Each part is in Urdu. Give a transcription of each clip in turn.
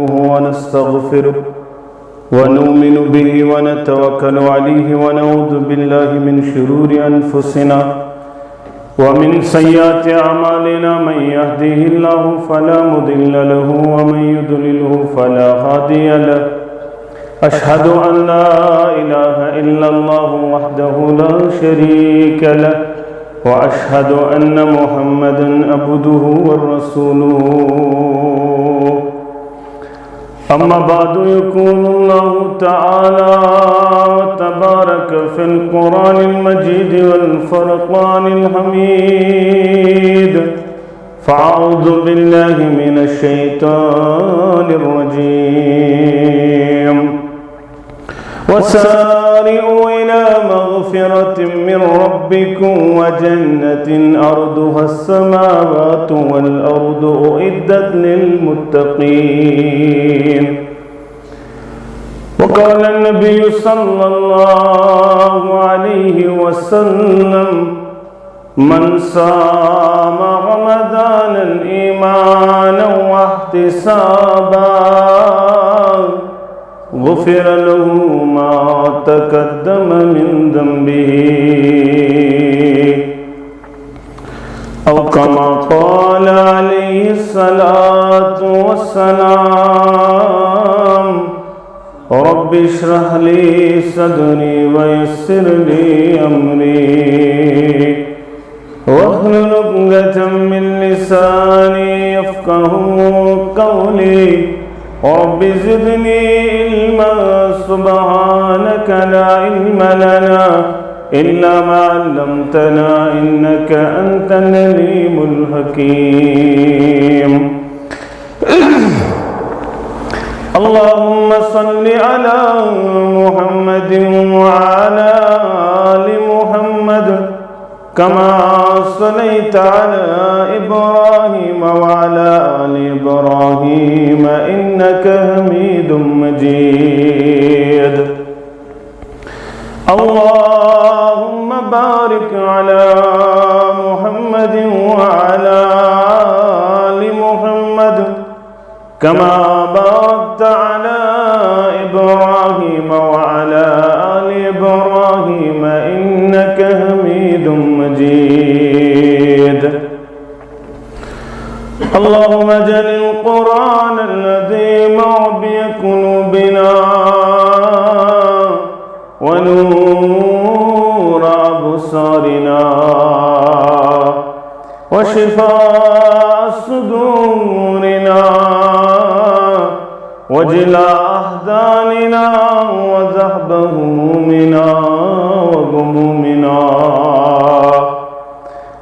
ونستغفره ونؤمن به ونتوكل عليه ونعوذ بالله من شرور أنفسنا ومن سيئات أعمالنا من يهده الله فلا مضل له ومن يضلله فلا هادي له أشهد أن لا إله إلا الله وحده لا شريك له وأشهد أن محمدا عبده ورسوله أما بعد يقول الله تعالى وتبارك في القرآن المجيد والفرقان الحميد فأعوذ بالله من الشيطان الرجيم وسارعوا إلى مغفرة من ربكم وجنة أرضها السماوات والأرض أعدت للمتقين وقال النبي صلى الله عليه وسلم من صام رمضان إيمانا واحتسابا غفر له ما تقدم من ذنبه أو كما قال عليه الصلاة والسلام رب اشرح لي صدري ويسر لي أمري واحلل عقدة من لساني يفقهوا قولي رب زدني علما سبحانك لا علم لنا إلا ما علمتنا إنك أنت العليم الحكيم اللهم صل على محمد وعلى آل محمد كما صليت على إبراهيم وعلى آل إبراهيم إنك حميد مجيد اللهم بارك على محمد وعلى آل محمد كما باركت على إبراهيم وعلى آل إبراهيم إنك حميد مجيد اللهم اجعل القرآن العظيم ربيع قلوبنا ونور أبصارنا وشفاء صدورنا وجلاء أحزاننا وذهب همومنا وغمومنا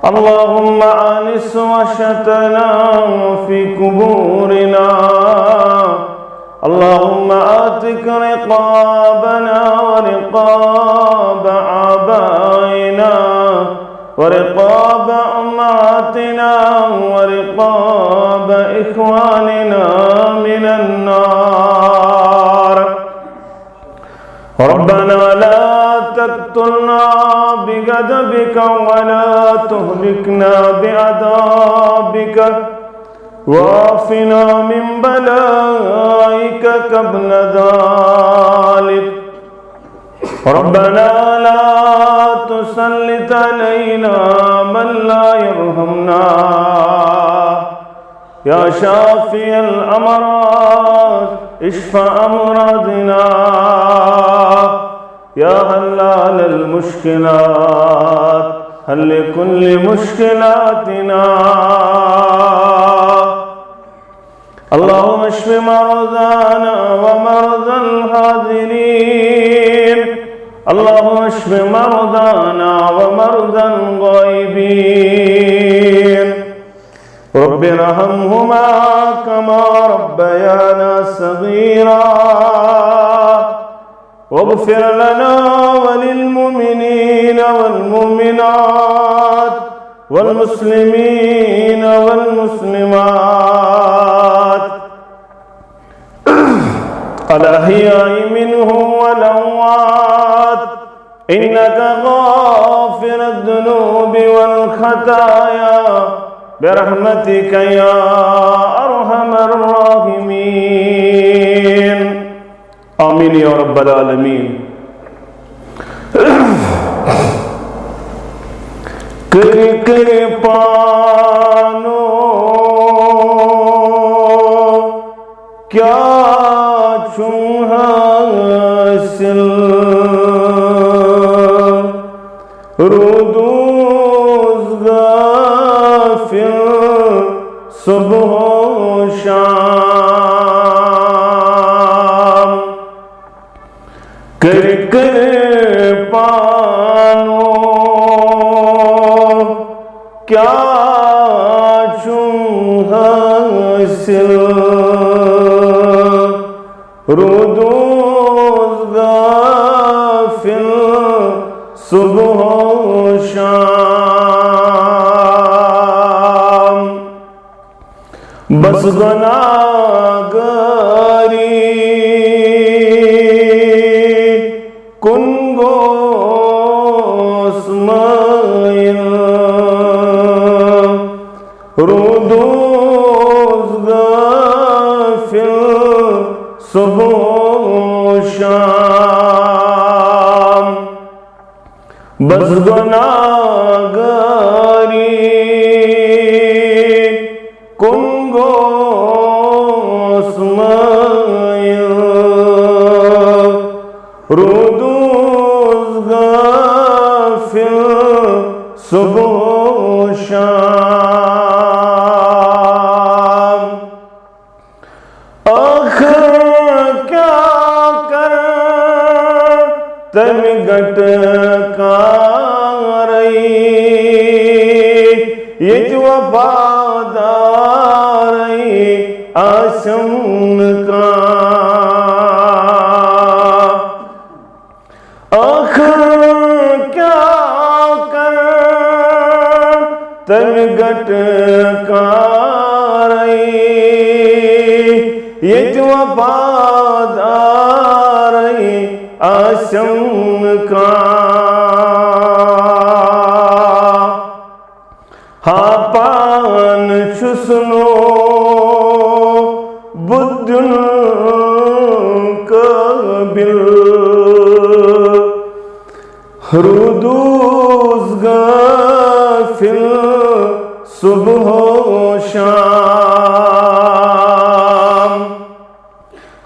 اللهم آنس وحشتنا في قبورنا اللهم آتك رقابنا ورقاب آبائنا ورقاب أمهاتنا ورقاب إخواننا من النار ربنا لا تقتلنا بغضبك ولا تهلكنا بعذابك وعافنا من بلائك قبل ذلك ربنا لا تسلط علينا من لا يرحمنا يا شافي الأمراض اشف أمراضنا يا حلال المشكلات حل كل مشكلاتنا اللهم اشف مرضانا ومرضى الحاضرين اللهم اشف مرضانا ومرضى الغائبين رب ارحمهما كما ربيانا صغيرا واغفر لنا وللمؤمنين والمؤمنات والمسلمين والمسلمات الأحياء منهم والأموات إنك غافر الذنوب والخطايا برحمتك يا أرحم الراحمين. آمین یا رب العالمین. کر پانو کیا چھوں حاصل رودوز غافل صبح و شام کر پانو کیا چھوں حاصل رودوز غافل صبح و شام بس گناہگاری کن گو اسماعیل رودوز غافل صبح و شام بس گناہگاری کن گو اسماعیل رودوز غافل صبح و شام آخر کیا کر تم گٹ کاری یہ وفاداری آسم کا آخر کیا کر تم گٹ کاری یہ وفاداری آسم کا ہاں پان چھسنو بدن قابل رودوز غافل صبح و شام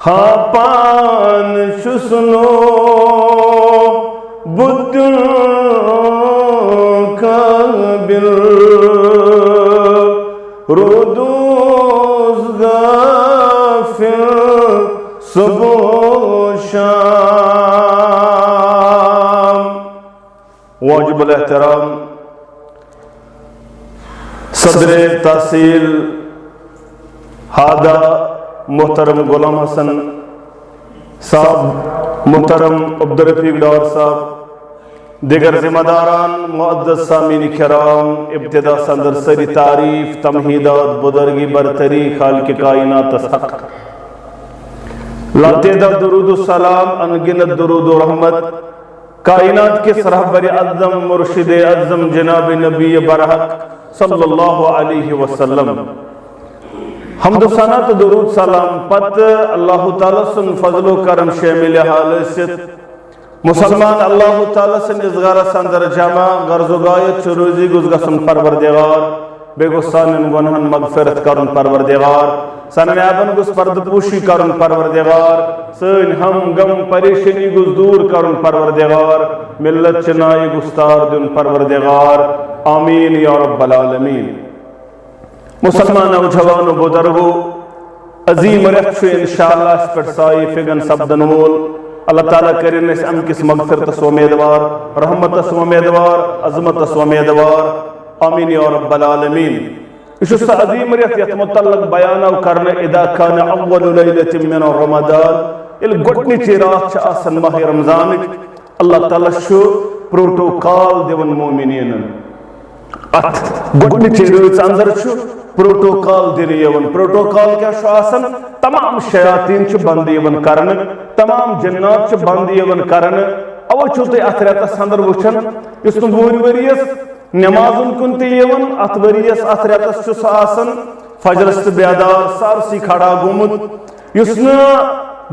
ہاں پان چھسنو بدن قابل رودوز غافل صبح و شام. واجب الاحترام صدر تحصیل ہادہ محترم غلام حسن صاحب، محترم عبدالرفیق ڈار صاحب، دیگر ذمہ داران، معزز سامعین کرام، ابتدا سندر سری تعریف تمہیدات بزرگی برتری خالق کائنات حق لاتعداد درود و سلام، انگنت درود و رحمت کائنات کے رہبر اعظم مرشد اعظم جناب نبی برحق صلی اللہ علیہ وسلم. حمد و ثنا تو درود سلام پت اللہ تعالیٰ سن فضل و کرم شامل حال ست مسلمان اللہ تعالیٰ سن ازغار سندر جمع غرض و غایت چروزی گزگسن پروردگار بے گستان گنہن مغفرت کرن پروردگار سنمیابن گس پرد پوشی کرن پروردگار سن ہم غم پریشانی گس دور کرن پروردگار ملت چنائی گستار دن پروردگار آمین یا رب العالمین. مسلمان نوجوان و بزرگو عظیم رخش انشاءاللہ اس پر سائی فگن سبدن وول اللہ تعالیٰ کرن اس ام کس مغفرت اس امیدوار رحمت اس امیدوار عظمت اس امیدوار آمین یا رب العالمین. اس عظیم رخ یت متعلق بیانہ کرنے اذا کان اول لیلۃ من رمضان ال گٹنی رات چھ آسن ماہ رمضان اللہ تعالیٰ شو پروٹوکال دیون مومنین ات گٹنی رات اندر چھو پروٹوکال دن یون. پروٹوکال کیا شو آسن تمام شیاطین چھ بند یون کرن تمام جنات چھ بند یون کرن او چھو تے ات ریتس اندر وچھن اس وریس نمازن کن تی یون ات وریس ات ریتس چھ آسن فجرس بیدار سارسی کھڑا گومت یس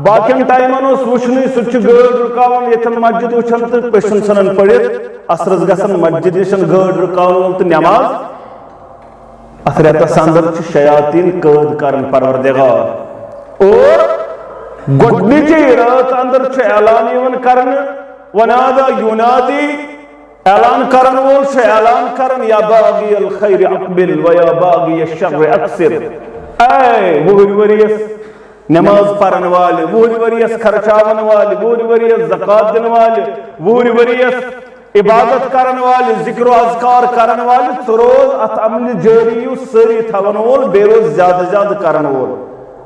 باقین ٹائمن وچھنی سہ گاڑ رکاوان یتن مسجد وچھان تو پشن ژھنان پڑھت اثرس گژھان مسجد نش گاڑ رکاوان تو نماز اتھ رٮ۪تس اندر شیاطین قٲد کران پروردگار اور گۄڈنِچی رات اندر اعلان یوان کرنہٕ ونادا یونادی اعلان کرن وول اعلان کرن یا باغی الخیر اقبل و یا باغی الشر اکثر اے وہری وریس نماز پڑھن والے وہری وریس خرچاون والے وہری وریس زکات دن والے وہری وریس عبادت کرن والے ذکر و اذکار کرن والے ثہ روز ات عمل جاری ساری تھون وول بے روز زیادہ زیادہ کرن وول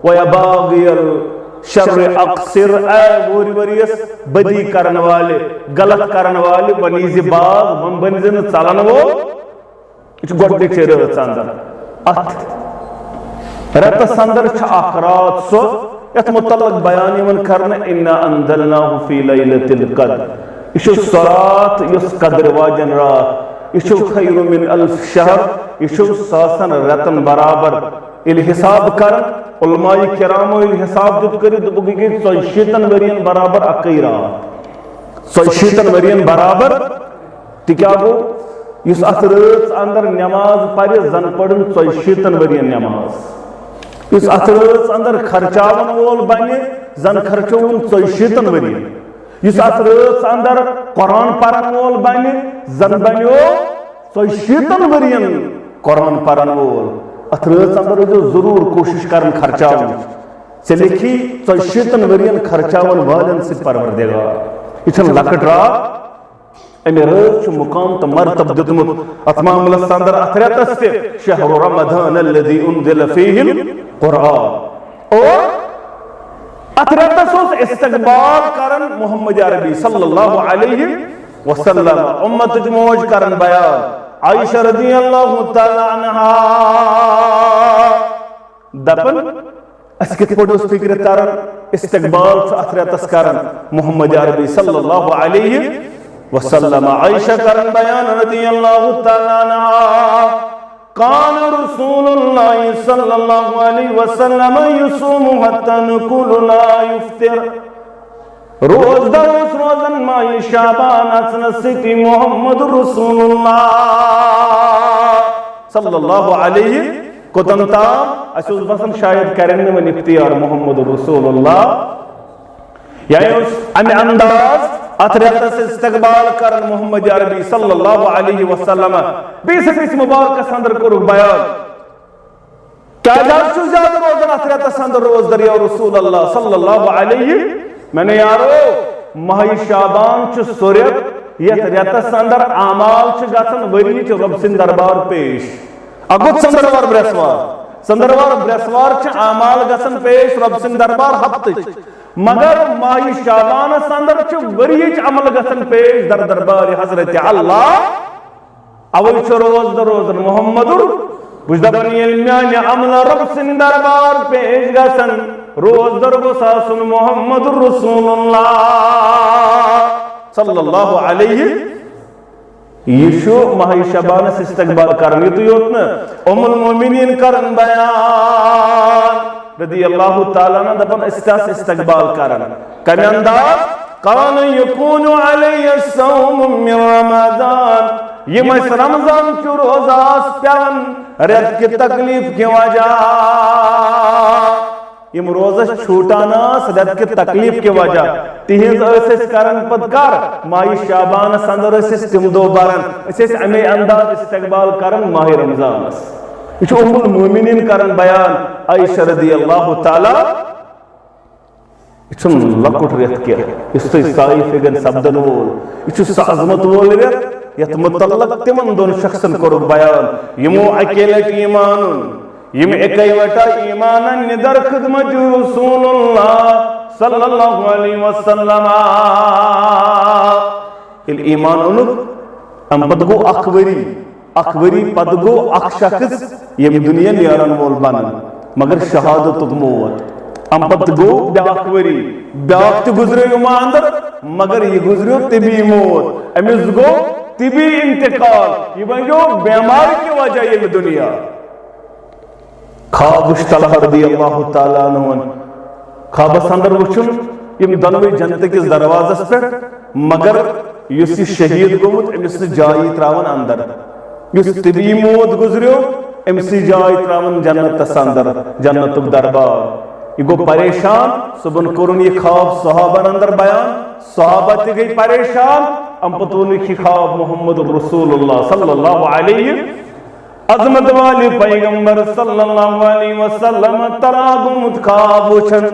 و یا باغی الشر اقصر اے وہری وریس بدی کرن والے غلط کرن والے بنیز باغ من بنزن ژلن وول یہ گۄڈنِچ رٲژ اندر ات رتس اندر اخ رات سو یت متعلق بیان یوان کرنے انا انزلناہ فی لیلۃ القدر یہ سہ رات یس قدر واجن رات یہ خیر من الف شہر یہ ساسن رتن برابر یل حساب کرن علماء کرامو یل حساب دیت کر دپک گئی 40 ورین برابر اکی رات 40 ورین برابر تہ کیا گو اس ات رات اندر نماز پڑھ زن پڑن 40 ورین نماز اس ات رات اندر خرچاون وول بنہ زن خرچون 40 ورین اس ات رات اندر قرآن پرن وول بنہ زن بنو 40 ورین قرآن پرن وول ات رات اندر ضرور کوشش کرن خرچاون ژے لیکھی 40 ورین خرچاون والن سۭتۍ پروردگار یہ چھنہ لکٹ رات امہ رات مقام تو مرتب دتمت ات معاملس اندر ات رٮ۪تس تہ شہر رمضان الذی انزل فیہ القرآن اور ات رٮ۪تس استقبال کرن محمد عربی صلی اللہ علیہ وسلم امت موج کرن بیان عائشہ رضی اللہ تعالی عنہا دپن اس کت پٲٹھۍ اوس فکر تران استقبال ات رٮ۪تس کرن محمد عربی صلی اللہ علیہ وسلم عائشہ کرن بیان رضی اللہ تعالی عنہا کان رسول اللہ صلی اللہ علیہ وسلم یصوم حتی نقول لا یفطر روز در روزن ماہ شعبان اچھن ستی محمد رسول اللہ صلی اللہ علیہ کوتن تام اس بسن شاید کرن ون اختیار محمد رسول اللہ یعنی اس امی انداز ات رٮ۪تس استقبال کرن محمد عربی صلی اللہ علیہ وسلم بیس حدیث مبارکس اندر کرک بیان کیا جان چھو زیادہ روزن ات رٮ۪تس اندر روز در یا رسول اللہ صلی اللہ علیہ میں نے یارو ماہ شعبان چھ سہ رٮ۪ت یتھ رٮ۪تس اندر اعمال چھ گژھان ؤریچ رب سٕنٛدِ دربار پیش اگوت ژٔنٛدٕروار برٛٮ۪سوار چھ اعمال گژھان پیش رب سٕنٛدِ دربار ہفتٕچ مگر ماہ شعبانس اندر چھ ؤریچ عمل گژھان پیش در دربار حضرت اللہ اوے چھ روز در روزن محمد بچ دپان ییٚلہِ میانہِ عمل رب سٕنٛدِ دربار پیش گژھان روز در گوٚژھ آسُن محمد رسول اللہ صلی اللہ علیہ یہ ماہ شعبانس استقبال کرن یتُے یوت نہٕ ام المؤمنین کرن بیان رضی اللہ تعالیٰ عنہ دپن استاس استقبال کرن کمی انداز کان یکون علی الصوم من رمضان یہ مس رمضان کی روزاس پیان رت کی تکلیف کی وجہ یم روزس چھوٹاناس رت کی تکلیف کی وجہ تہذ اس کرن پت کر ماہ شعبان اندر اس تم دو برن اس امی انداز استقبال کرن ماہ رمضان یہ ام المؤمنین کرن بیان عائشہ رضی اللہ تعالی یہ لکٹ رت کی اس سائی فگن سبدن وول یہ عظمت وول رت یت متعلق تمن دون شخصن کورک بیان یمو اکیلے ایمان یم اکی وٹا ایمانن ندر خدمت رسول اللہ صلی اللہ علیہ وسلم ایمان انک ام پت گو اخوری پت گو اخ شخص یم دنیا نیرن وول بنن مگر شہادت موت ام پت گو بیاکوری بیاک تی گزریو ما اندر مگر یہ گزریو طبی موت امیز گو طبی انتقال یہ بنجو بیمار کی وجہ یہ دنیا خوابش طلحہ رضی اللہ تعالیٰ عنہ خوابس اندر وچھن یم دنوی جنت کس دروازس پہ مگر یس یہ شہید گومت امس جائی تراون اندر یس طبی موت گزریو امس جائی تراون جنت اندر جنت دربار یہ گو پریشان صبح کرن یہ خواب صحابہ اندر بیان صحابہ تی گئی پریشان ام پتون یہ خواب محمد رسول اللہ صلی اللہ علیہ عظمت والی پیغمبر صلی اللہ علیہ وسلم تراغمت خواب وچھن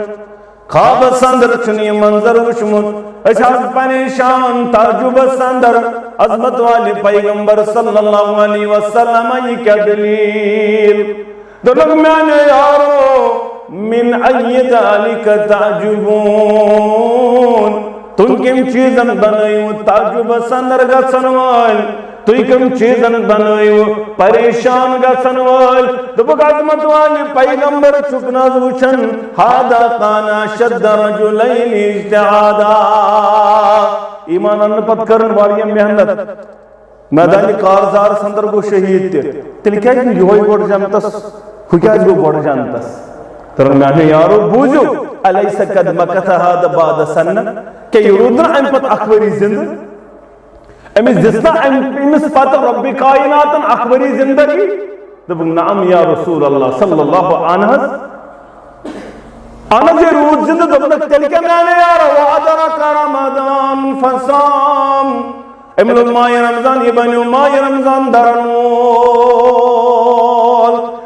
خواب سندر چنی منظر وچمت اشاز پریشان تعجب سندر عظمت والی پیغمبر صلی اللہ علیہ وسلم یہ کیا دلیل دلگ میں نے یارو من ای ذالک تعجبون تم کم چیزن بنائیو تعجب سندر گسن وال تُوی کم چیزن بنائیو پریشان گسن وال دبک عظمت والی پیغمبر چکناز وچن ہادا کانا شد رجلین اجتعادا ایمان ان پت کرن والی محنت میدانی کارزار سندر کو شہید تے تل کیا یہ ہوئی گوڑ جانتس ہو کیا جو گوڑ جانتس تر میں نے یارو بوجو علیس قد مکت هذا بعد سنہ کہ یہ رودر ام پت اخبری زند امس دستا امس پت رب کائنات اخبری زندگی دب نعم یا رسول اللہ صلی اللہ عنہ انا جے رود زند دبنک تل کہ میں نے یارو وادرک رمضان فصام امل ماہ رمضان یہ بنو ماہ رمضان درنول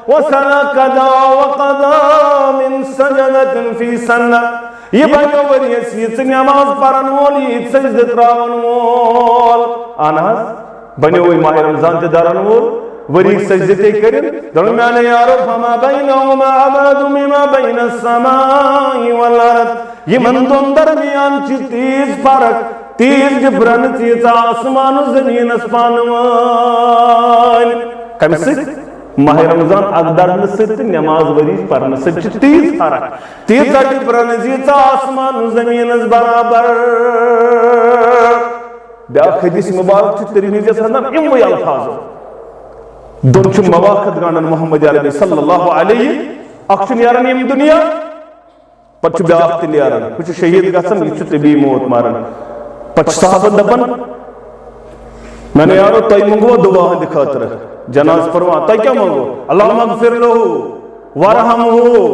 وسنہ قضا وقضا من سجدت فی سنہ یہ بنو وریس یہ نماز پرنول یہ سجدت راونول آناز بنو وی ماہ رمضان تے درنول وری سجدتے کرن درمیان یارو فما بینہما عباد مما بین السماء والارض یہ من دون درمیان چی تیز فرق تیز جبرن تیزا آسمان و زمین اسپانوان کم سے ماہ رمضان اقدار نسیت نماز وریج پر نسیت تیز فرق تیزا جبرن تیزا آسمان و زمین اس برابر بیاق حدیث مبارک چی ترمیزی سندر اموی الفاظ دون چو مواقع گاندن محمد عربی صلی اللہ علیہ اکشن یارن یم دنیا پچ بیاق تل یارن کچھ شہید گسن یہ چو طبی موت مارن پچ صحابہ دبن میں نے یارو تائی منگو دعا ہندی خاطر جناز پروان تائی کیا منگو اللہم اغفر لہو ورحمہو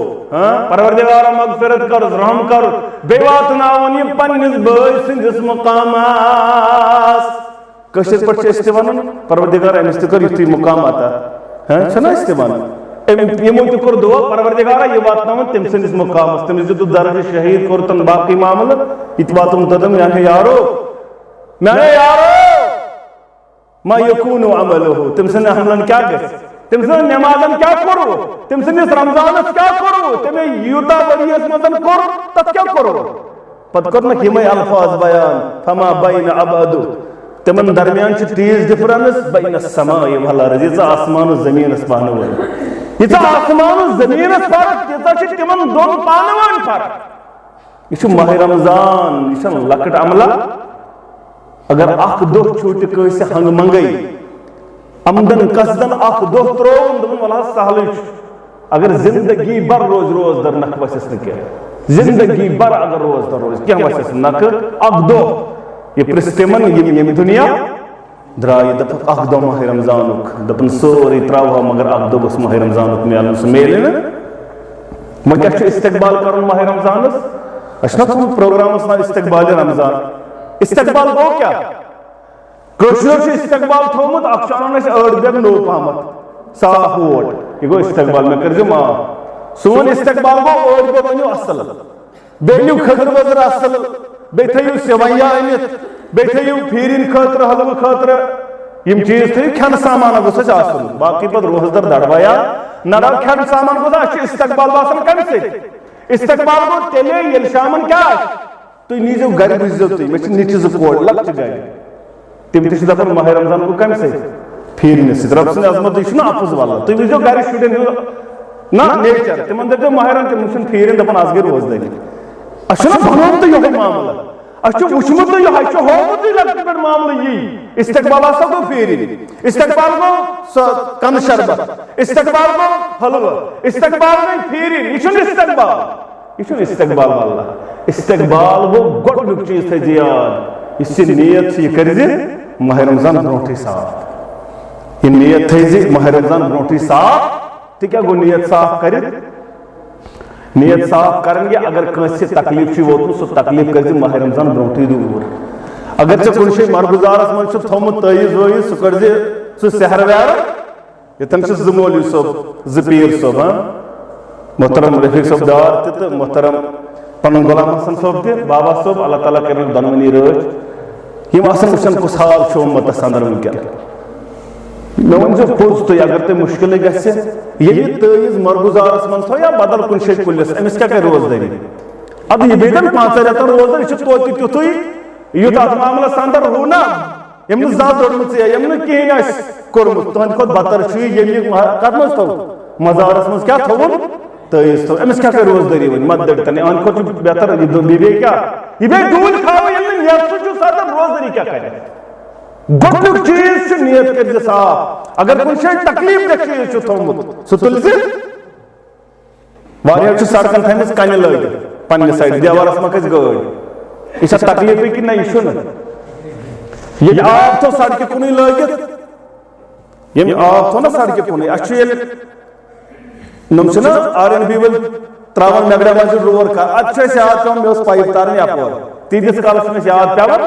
پروردگارہ مغفرت کر رحم کر بیوات ناون یہ پنیز بھائی سندس مقامات کشت پر چھ استوانن پروردگارہ امستکر یہ مقام آتا ہے چھنا استوانن یہ موتی کر دعا پروردگارہ یہ بات ناون تم سندس مقامات تم جو درج شہید کرتن باقی معاملہ اتباتم تدم یعنی یارو میں یارو ما یکون عملہو تم سن حملن کیا گئے تم سن نمازن کیا کرو تم سن اس رمضانس کیا کرو تمہیں یوتا وریس مزن کرو تت کیا کرو پت کرنا ہمیں الفاظ بیان فما بین عبادو تمن درمیان چھ تیز ڈفرنس بین السماء والارض یہ آسمان و زمین اس پانوان یہ آسمان و زمین اس فرق یہ چھ تمن دون پانوان فرق یہ ماہ رمضان یہ لکٹ عملہ اگر اخ دو چھوٹ کیسے ہنگ منگئی امدن قصدن اخ دو ترون دن والا سہلچ اگر زندگی بر روز روز در نک وسس نکے زندگی بر اگر روز در روز کیا وسس نک اخ دو یہ پرستمن یہ دنیا درائی دفت اخ دو ماہ رمضانک دپن سوری تراوہ مگر اخ دو بس ماہ رمضانک میں علم سمیلن مکہ چھو استقبال کرن ماہ رمضانس اشنا تم پروگرام اسنا استقبال رمضان استقبال گو کیا کشور سے استقبال تھومت اکشانوں سے اردگ نو پامت صاف ووٹ یہ گو استقبال میں کرجو ماں سون استقبال گو اردگ بنیو اصل بیلیو خضر وزر اصل بیتھیو سوائیا انیت بیتھیو پھیرین خطر حلو خطر یم چیز تھی کھن سامان گو سچ اصل باقی پر روح در دڑوایا نڑا کھن سامان گو دا اچھی استقبال باسم کم سے استقبال گو تیلے یل شامن کیا تو نیزو گھر بزیو تی میں نیچے زکوڑ لگ چگئے تم تیش دفن ماہ رمضان کو کم سے پھیر نسی رب سنے عظمت دیشنا آفز والا تو بزیو گھر شوڑے نا نیچر تم اندر جو ماہ رمضان مشن پھیرین دفن آزگر روز دیں اشنا بھنوم تو یہ معاملہ اشنا وشمت تو یہ حیشو ہومت تو لگتی پر معاملہ یہ استقبال آسا کو پھیرین استقبال کو کن شربت استقبال کو حلوہ استقبال کو پھیرین یہ شن استقبال یہ استقبال اللہ استقبال گو گۄڈنیُک چیٖز تھٲیزِ یاد یُس یہِ نیت چھِ یہِ کٔرزِ ماہِ رمضان برونٛٹھٕے صاف یہ نیت تھٲیزِ ماہِ رمضان برونٛٹھٕے صاف تہِ کیٛاہ گوٚو نیت صاف کٔرِتھ نیت صاف کرن گے اگر کٲنٛسہِ تکلیٖف چھُ ووتمُت سُہ تکلیٖف کٔرزِ ماہِ رمضان برونٛٹھٕے دوٗر اگر ژےٚ کُنہِ جایہِ مرگُزارس منٛز چھُ تھوٚومُت تٲیٖز وٲیٖز سُہ کٔرزِ سُہ سحر وحر ییٚتٮ۪ن چھِ زٕ مولوی صٲب زٕ پیٖر صٲب محترم رفیق صٲب دار تہِ تہٕ محترم پنُن غلام حسن صٲب تہِ بابا صٲب اللہ تعالیٰ کٔرِنۍ دۄنوٕنی رٲچھ یِم آسان وٕچھان کُس حال چھُ اُمتس انٛدر وٕنکٮ۪ن مےٚ ؤنۍزیو پوٚز تُہۍ اگر تۄہہِ مُشکِلٕے گژھِ ییٚلہِ تٲیٖز مرگُزارس منٛز تھوٚو یا بدل کُنہِ جایہِ کُلِس أمِس کیٛاہ کَرِ روزدٲری اَدٕ یہِ بیٚہن 5 رٮ۪تن روزدار یہِ چھُ توتہِ تیُتھُے یُتھ اَتھ معاملس انٛدر روٗ نا ییٚمۍ نہٕ زانٛہہ دوٚرمُت ییٚمۍ نہٕ کِہیٖنۍ آسہِ کوٚرمُت تُہنٛدِ کھۄتہٕ بدتر چھُ یہِ ییٚلہِ یہِ کتھ منٛز تھوٚو مزارس منٛز کیٛاہ تھوٚوُن تٲیٖز تھوٚو أمِس کیٛاہ کَرِ روزدٲری وۄنۍ مت دٔڑتن اَہنٛدِ کھۄتہٕ چھُ بہتر یہِ بیٚیہِ کیٛاہ یہِ بیٚیہِ ڈوٗلۍ کھاوٕنۍ ییٚلہِ نہٕ نیتھٕے چھُ ساتن روزدٲری کیٛاہ کَرِ گۄڈنیُک چیٖز چھُ نیت کٔرزِ صاف اگر کُنہِ جایہِ تکلیٖف دہ چیٖز چھُ تھوٚومُت سُہ تُلزِ واریاہو چھِ سڑکن تھٲیمٕژ کنہِ لٲگِتھ پننہِ سایڈٕ دیوارس ما کھسہِ گٲڑۍ یہِ چھا تکلیٖفٕے کِنہٕ نہ یہِ چھُنہٕ ییٚلہِ آب تھوٚو سڑکہِ کُنُے لٲگِتھ ییٚمہِ آب تھوٚو نا سڑکہِ کُنُے اَسہِ چھُ ییٚلہِ نۄم چھِنہ RNB وٲلۍ تراوان میگڑا مسجد روڑ کا اَتھ چھُ اَسہِ یاد پیٚوان مےٚ ٲس پایپ تارٕنۍ یپور تیٖتِس کالس چھُنہٕ اَسہِ یاد پیٚوان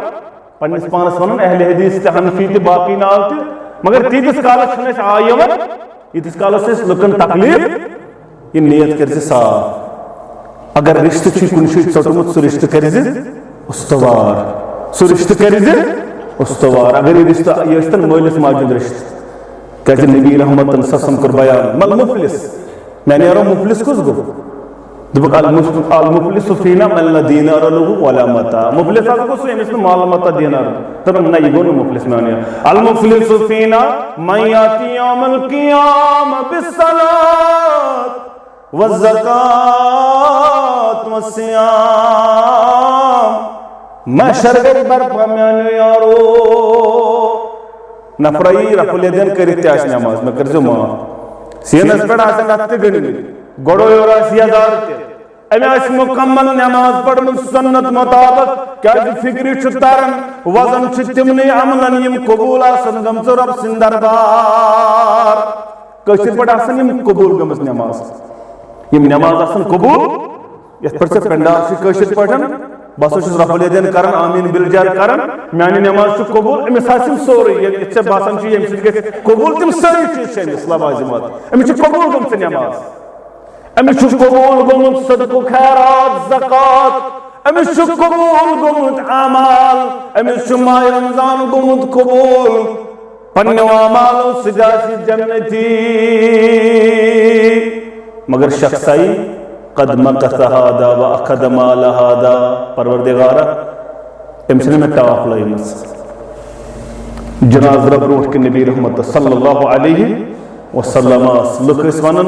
پننس پانس ونُن اہل حدیث تہِ حنفی تہِ باقٕے ناو تہِ مگر تیٖتِس کالس چھُنہٕ اَسہِ آ یِوان ییٖتِس کالس أسۍ لُکن تکلیٖف یہِ نیت کٔرزِ صاف اگر رشتہٕ چھُے کُنہِ جایہِ ژوٚٹمُت سُہ رشتہٕ کٔرزِ استوار سُہ رشتہٕ کٔرزِ استوار اگر یہِ رشتہٕ یہِ ٲسۍتن مٲلِس ماجہِ ہُنٛد رشتہٕ کیٛازِ نبی رحمتن سسم کوٚر بیان مل مفلس مےٚ نیرو مفلس کُس گوٚو دوٚپُکھ المفلس فینا من لا دینار لہُ ولا متاع مفلس حظ گوٚو سُہ ییٚمِس نہٕ مال متا دینار دوٚپُن نہ یہِ گوٚو نہٕ مفلس میٛانہِ المفلس فینا من یاتی یوم القیامہ بالصلاۃ والزکاۃ والصیام محشر گژھِ برپا میٛانیو یارو نفرایی رفع الیدین کٔرِتھ تہِ آسہِ نٮ۪ماز مےٚ کٔرۍزیو معاف سیٖنس پٮ۪ٹھ آسن اَتھ تہِ گٔنٛڈۍمٕتۍ گۄڈو یورٕ آسہِ یَزار تہِ أمۍ آسہِ مُکمل نٮ۪ماز پٔرمٕژ سنت مطابق کیٛازِ فِکرِ چھُ تران وزن چھِ تِمنٕے عملن یِم قبوٗل آسن گٔمژٕ رۄب سٕنٛدِ دربار کٲشِر پٲٹھۍ آسن یِم قبوٗل گٔمٕژ نٮ۪ماز یِم نٮ۪ماز آسن قبوٗل یتھ پٲٹھۍ ژےٚ پٮ۪نڈال چھُ کٲشِر پٲٹھۍ بہٕ ہسا چھُس رفع الیدین کران آمیٖن بِلجار کران میٛانہِ نٮ۪ماز چھُ قبوٗل أمِس آسہِ یِم سورُے ییٚتہِ ژےٚ باسان چھُ ییٚمہِ سۭتۍ گژھِ قبوٗل تِم سٲری چیٖز چھِ أمِس لوازِمات أمِس چھِ قبوٗل گٔمژٕ نٮ۪ماز أمِس چھُ قبوٗل گوٚمُت صدقہٕ خیرات زکات أمِس چھُ قبوٗل گوٚمُت اعمال أمِس چھُ ماہِ رمضان گوٚمُت قبوٗل پننیو اعمالو سۭتۍ آسہِ جنتی مگر شخصائی قد مکث هذا واخذ مال هذا پروردگارا أمۍ چھِنہٕ مےٚ ٹاپ لٲجمٕژ جنازٕ برونٛٹھ کِنۍ نبی رحمت صلی اللہ علیہ وسلم لُکھ ٲسۍ ونان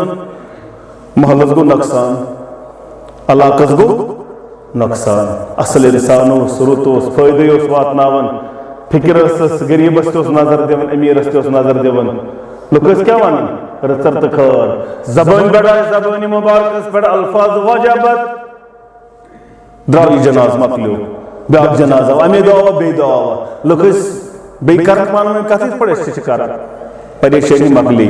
محلس گوٚو نۄقصان علاقس گوٚو نۄقصان اصل انسان اوس رُت اوس فٲیدٕ اوس واتناوان فکر ٲسس غریٖبس تہِ اوس نظر دِوان امیٖرس تہِ اوس نظر دِوان لُکھ ٲسۍ کیٛاہ ونان رٕژر تہٕ خٲر زبٲنۍ پٮ۪ٹھ آسہِ زبٲنہِ مُبارکس پٮ۪ٹھ الفاظ وجبت درٛاو یہِ جنازٕ مۄکلیو بیٛاکھ جنازٕ آو اَمے دۄہ آوا بیٚیہِ دۄہ آوا لُکھ ٲسۍ بیٚیہِ کران پانہٕ ؤنۍ کتھ یِتھ پٲٹھۍ أسۍ تہِ چھِ کران پریشٲنی مۄکلے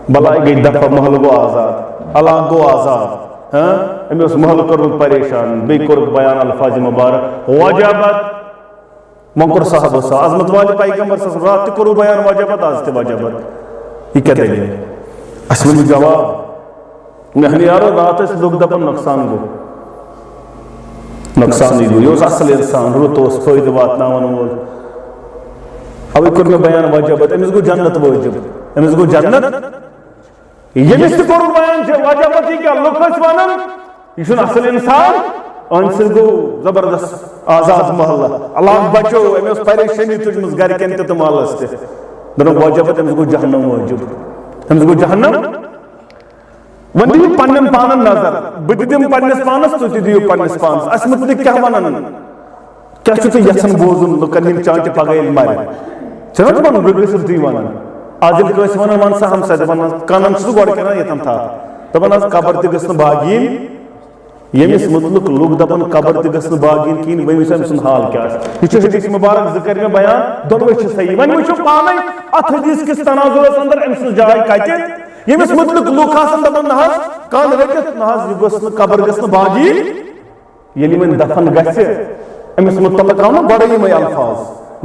بلاے گٔے دفع محل گوٚو آزاد علاقہٕ گوٚو آزاد أمۍ اوس محل کوٚرمُت پریشان بیٚیہِ کوٚرُکھ بیان الفاظ مُبارک وجبت وۄنۍ کوٚر صحابو سا عظمت والہِ پیغمبر صٲب راتھ تہِ کوٚروٕ بیان وجبت آز تہِ وجبت یہِ کیٛاہ دٔلیٖل اَسہِ ؤنِو جواب میٛانہِ یارو راتھ ٲسۍ لُکھ دپان نۄقصان گوٚو نۄقصانٕے گوٚو یہِ اوس اصل انسان رُت اوس فٲیدٕ واتناوان وول اوے کوٚر مےٚ بیان وجبت أمِس گوٚو جنت وٲجِب أمِس گوٚو جنت ییٚمِس تہِ کوٚرُکھ بیان وجبت یہِ کیٛاہ لُکھ ٲسۍ ونان یہِ چھُنہٕ اصل انسان أہنٛدِ سۭتۍ گوٚو زبردست آزاد محلہٕ علاقہٕ بچو أمۍ ٲس پریشٲنی تُجمٕژ گرِکٮ۪ن تہِ تہٕ مالس تہِ دوٚپُکھ وجبت أمِس گوٚو جہنم وٲجِب أمِس گوٚو جہنم وۄنۍ دِیِو پننٮ۪ن پانن نظر بہٕ تہِ دِمہٕ پننِس پانس تُہۍ تہِ دِیِو پننِس پانس اَسہِ مُتعلِق کیٛاہ ونان کیٛاہ چھُو تُہۍ یژھان بوزُن لُکن یِم چانٹہِ پگاہ ییٚلہِ مرِ چھُنہ دپان بہٕ ٲسِو تی ونان آز ییٚلہِ کٲنٛسہِ ونان ون سا ہمساے دپان کَنن چھُ سُہ گۄڈٕ کران ییٚتٮ۪ن تھپھ دپان حظ قبر تہِ گٔژھ نہٕ باقی یِنۍ یمس متعلق لوگ دپان قبر تہ گژھن باغین کین ونس أمۍ سُنٛد حال کیا یہ حدیث مبارک ذکر میں بیان دونوے صحیح ون وچھو پانے ات حدیث کس تناظرس اندر أمۍ سٕنٛز جاے کتہ یمس متعلق لوگ آسان دپان نہ کان رکھت نہ یہ گژھن قبر گژھن باغین ییٚلہِ وۄنۍ دفن گژھِ أمس متعلق آو نا گۄڈے یمے الفاظ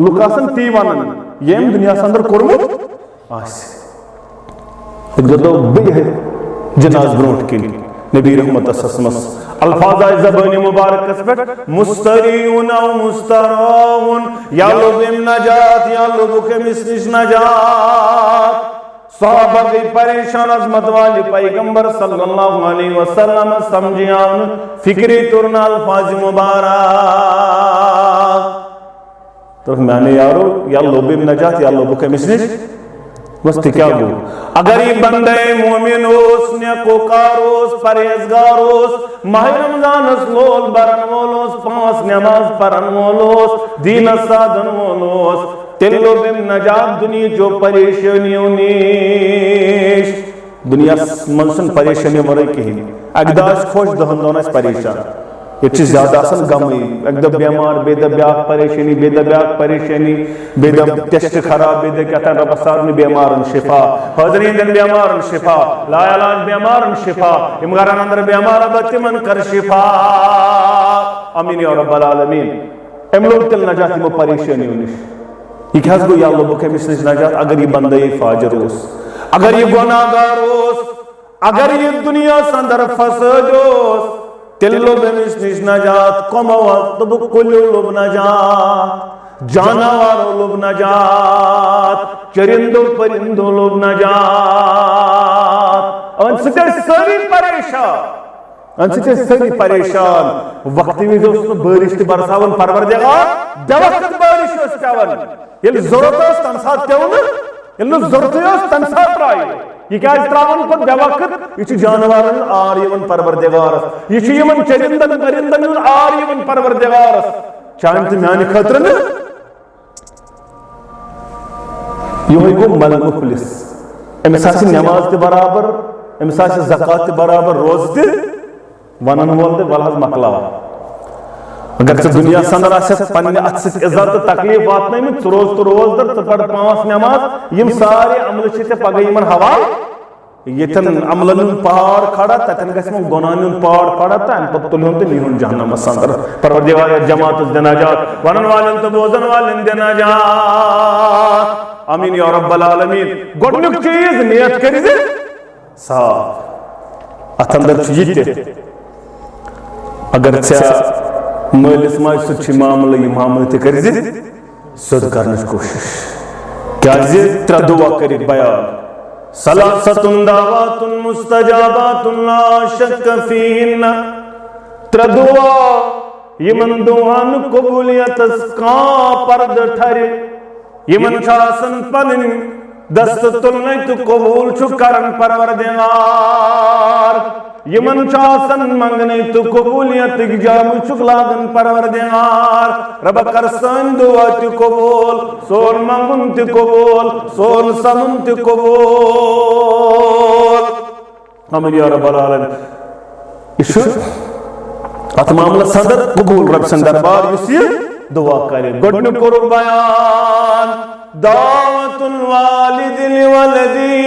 لوگ آسان تی ونان یم دنیا اندر کورمت آسہِ گردو بیٚیہِ جناز برونٛٹھ کِنۍ نبی رحمت اسمس الفاظ آئے زبان مبارکس پہ مستریون او مستراون یا لبم نجات یا لبکم اسنش نجات صحابہ گئی پریشان عظمت والی پیغمبر صلی اللہ علیہ وسلم سمجھیان فکری ترنا الفاظ مبارک تو میں نے یارو یا لبم نجات یا لبکم اسنش بس کیا گو اگر یہ بندے مومن ہوس نیکوکار ہوس پرہیزگار ہوس ماہ رمضان اس لول برن وولوس 5 نماز پرن وولوس دین سادن وولوس تلو بم نجات دنیا جو پریشانیوں نیش دنیا منسن پریشانی ورے کہیں اگداش خوش دہن دون اس پریشان یہ چیز زیادہ اصل گمی ایک دب بیمار بے دب بیاق پریشانی بے دب بیاق پریشانی بے دب ٹیسٹ خراب بے دب کہتا ہے رب سارنی بیمارن شفا حضرین دن بیمارن شفا لا علاج بیمارن شفا امغاران اندر بیمار بچے من کر شفا امین یا رب العالمین املوگ تل نجاتی مو پریشانی ہونیش یہ کہاز گو یا اللہ بکے مسلج نجات اگر یہ بندہ فاجر ہوس اگر یہ گناہگار ہوس اگر یہ دنیا سندر فسد ہوس تلو بمس نش نجات کم وقت بکلو لب نجات جانوارو لب نجات چرندو پرندو لب نجات ان سکے سری پریشان ان سکے سری پریشان وقتی بھی دوست بارش تی برساون پروردگار دوقت بارش اس چاون یل ضرورت اس تنسات کیوں یل ضرورت اس تنسات رائی یہ کیا تراون پر بوقت یہ جانورن آر یمن پروردگار یہ یمن چرندن پرندن آر یمن پروردگار چاہن تو میانہ خاطر نا یہ گو مل مفلس امس آسہ نماز تہ برابر امس آسہ زکات تہ برابر روز تہ ونن وول تہ ولحظ مکلاو اگر ژٕ دنیا اندر آسہِ پننہِ اتھ سۭتۍ عزت تہٕ تکلیف واتنٲومٕتۍ ژٕ روز تہٕ روز در ژٕ پر 5 نماز یِم سارے عملہٕ چھِ ژےٚ پگہہ یِمن حوالہٕ یتن عملن ہُنٛد پہاڑ کھڑا تتن گژھِ وۄنۍ گۄناہن ہُنٛد پہاڑ کھڑا تہٕ امہِ پتہٕ تُلہون تہٕ نیٖہون جہنمس اندر پروردگار جماعتس دِ نجات ونن والٮ۪ن تہٕ بوزن والٮ۪ن دِ نجات آمیٖن یا رب العالمین گۄڈنیُک چیٖز نیت کٔرۍ زِ صاف اتھ اندر چھُ یہِ تہِ اگر ژےٚ مٲلِس ماجہِ سۭتۍ چھُ معاملہٕ یہِ معاملہٕ تہِ کٔرۍ زِ سیوٚد کرنٕچ کوٗشش کیازِ 3 دعا کٔرِتھ بیان ثلاثة دعوات مستجابات لا شك فيهن 3 دعا یمن دعان قبولیتس کانٛہہ پرد ٹھرِ یمن چھُ آسان پنٕنۍ دست تُلنے تہٕ قبول چھُ کران پروردگار یمن چھُ آسان منگنے تہٕ قبولیتٕکۍ جامہٕ چھُکھ لاگان پروردگار رب کر سٲنۍ دعا تہِ قبول سون منگُن تہِ قبول سون سنُن تہِ قبول آمیٖن یا رب العالمین یہ چھُ اتھ معاملس اندر قبول رب سُنٛد دربار یُس یہِ دعا کرِ گۄڈنیُک کوٚرُکھ بیان دعوت الوالد لولدی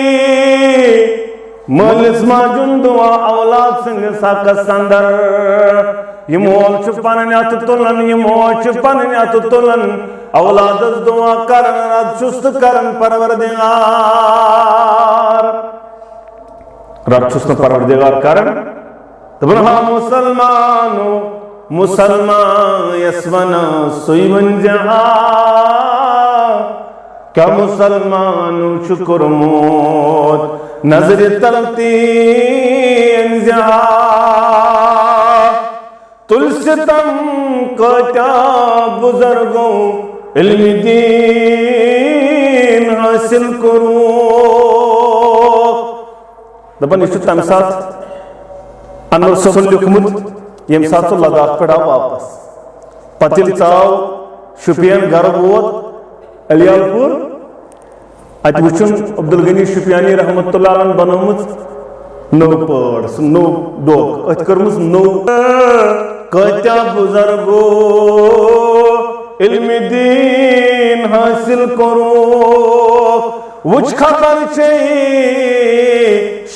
مٲلِس ماجہِ ہُنٛد دعا اولاد سٕنٛدِس حقس اندر یہ مول چھُ پنٕنۍ اتھٕ تُلان یہ موج چھِ پنٕنۍ اتھٕ تُلان اولادس دعا کران رد چھُس تہٕ کران پروردگار رد چھُس نہٕ پروردگار کران دپان ہا مسلمانو مسلمان یس ونان سُے ؤنۍزِ کیا مسلمانو چھُ کوٚرمُت نظرِ تل تی انزہا تُل ستم کۭتیاہ بُزرگو علم دین حٲصِل کوٚرُکھ دپان یہ چھُ تمہِ ساتہٕ انور صٲبن لیوٗکھمُت ییٚمہِ ساتہٕ سُہ لداخ پٮ۪ٹھ آو واپس پتہٕ ییٚلہِ ژاو شُپین گرٕ ووت علیال پوٗر اتہِ وٕچھُن عبدالغنی شُپیانی رحمتہ اللہ علیہ بنٲومٕژ نو پٲڑ سُہ نوٚو ڈوٚک أتھۍ کٔرمٕژ نوٚو کۭتیاہ بُزرگو علمِ دیٖن حٲصِل کوٚرُکھ وٕچھ خطر چھے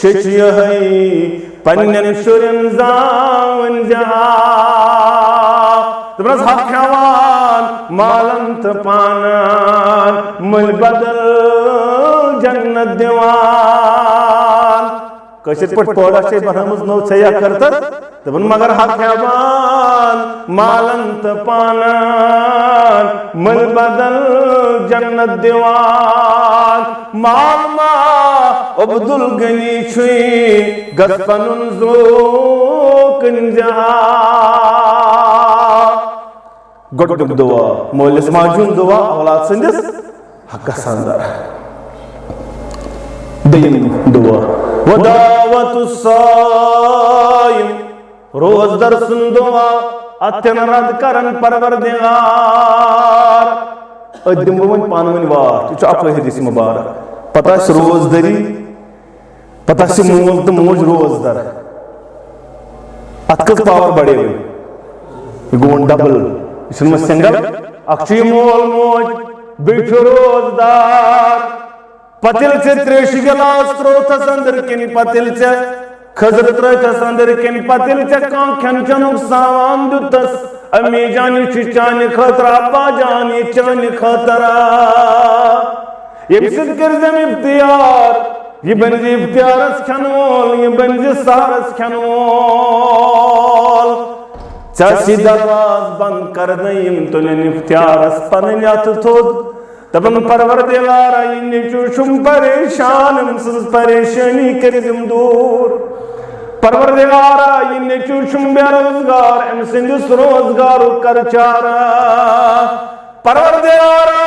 شیٚچھ یِہوٚے پنٛنٮ۪ن شُرٮ۪ن زاوٕنۍ جہا دوٚپنَس حق کھٮ۪وان مالن تہٕ پانن مٔلۍ بدل جنت دِوان کٲشِر پٲٹھۍ پٲڑا چھے بنٲومٕژ نوٚو ژھیٚیا کٔرتَس دوٚپُن مگر حق کھٮ۪وان مالن تہٕ پانن مٔلۍ بدل جنت دِوان مال ما عبدل غنی چھُے گژھ پنُن ذوقن جہا گۄڈنیُک دُعا مٲلِس ماجہِ ہُنٛد دُعا اولاد سٕنٛدِس حقس انٛدر دوٚیِم دُعا ودعوت الصائم روزدر سُنٛد دُعا اتھٮ۪ن رد کرن پروردگار أتھۍ دِمہٕ بہٕ وۄنۍ پانہٕ ؤنۍ واٹھ یہِ چھُ اکوے حدیث مُبارک پتہٕ آسہِ روزدٔری پتہٕ آسہِ مول تہٕ موج روزدر اتھ کٔژ پاور بڑے وۄنۍ یہِ گوٚو وۄنۍ ڈبل یہِ چھُنہٕ وۄنۍ سنگل اکھ چھُ یہِ مول موج بیٚیہِ چھُ روزدار پتیل ژےٚ تریشہِ گِلاس ترووتھس أنٛدٕرۍ کِنۍ پتیل ژےٚ خٔزٕر ترٲوتھس أنٛدٕرۍ کِنۍ پتیل ژےٚ کانٛہہ کھٮ۪ن چٮ۪نُک سامان دیُتتھس امی جان یہِ چھُ چانہِ خٲطرٕ ابا جان یہِ چانہِ خٲطرٕ ییٚمہِ سۭتۍ کٔرزٮ۪م اختیار یہِ بنہِ زِ اختیارس کھٮ۪نہٕ وول یہِ بنہِ زِ سہرس کھٮ۪نہٕ وول ژےٚ آسی دروازٕ بنٛد کرنٲیِم تُلِنۍ اختیارس پنٕنۍ اَتھٕ تھوٚد دپن پروردگارا یہِ نیٚچوٗ چھُم پریشان أمۍ سٕنٛز پریشٲنی کٔرزِم دوٗر پروردگارا یہِ نیٚچوٗ چھُم بے روزگار أمۍ سٕنٛدِس روزگارُک کر چارا پروردگارا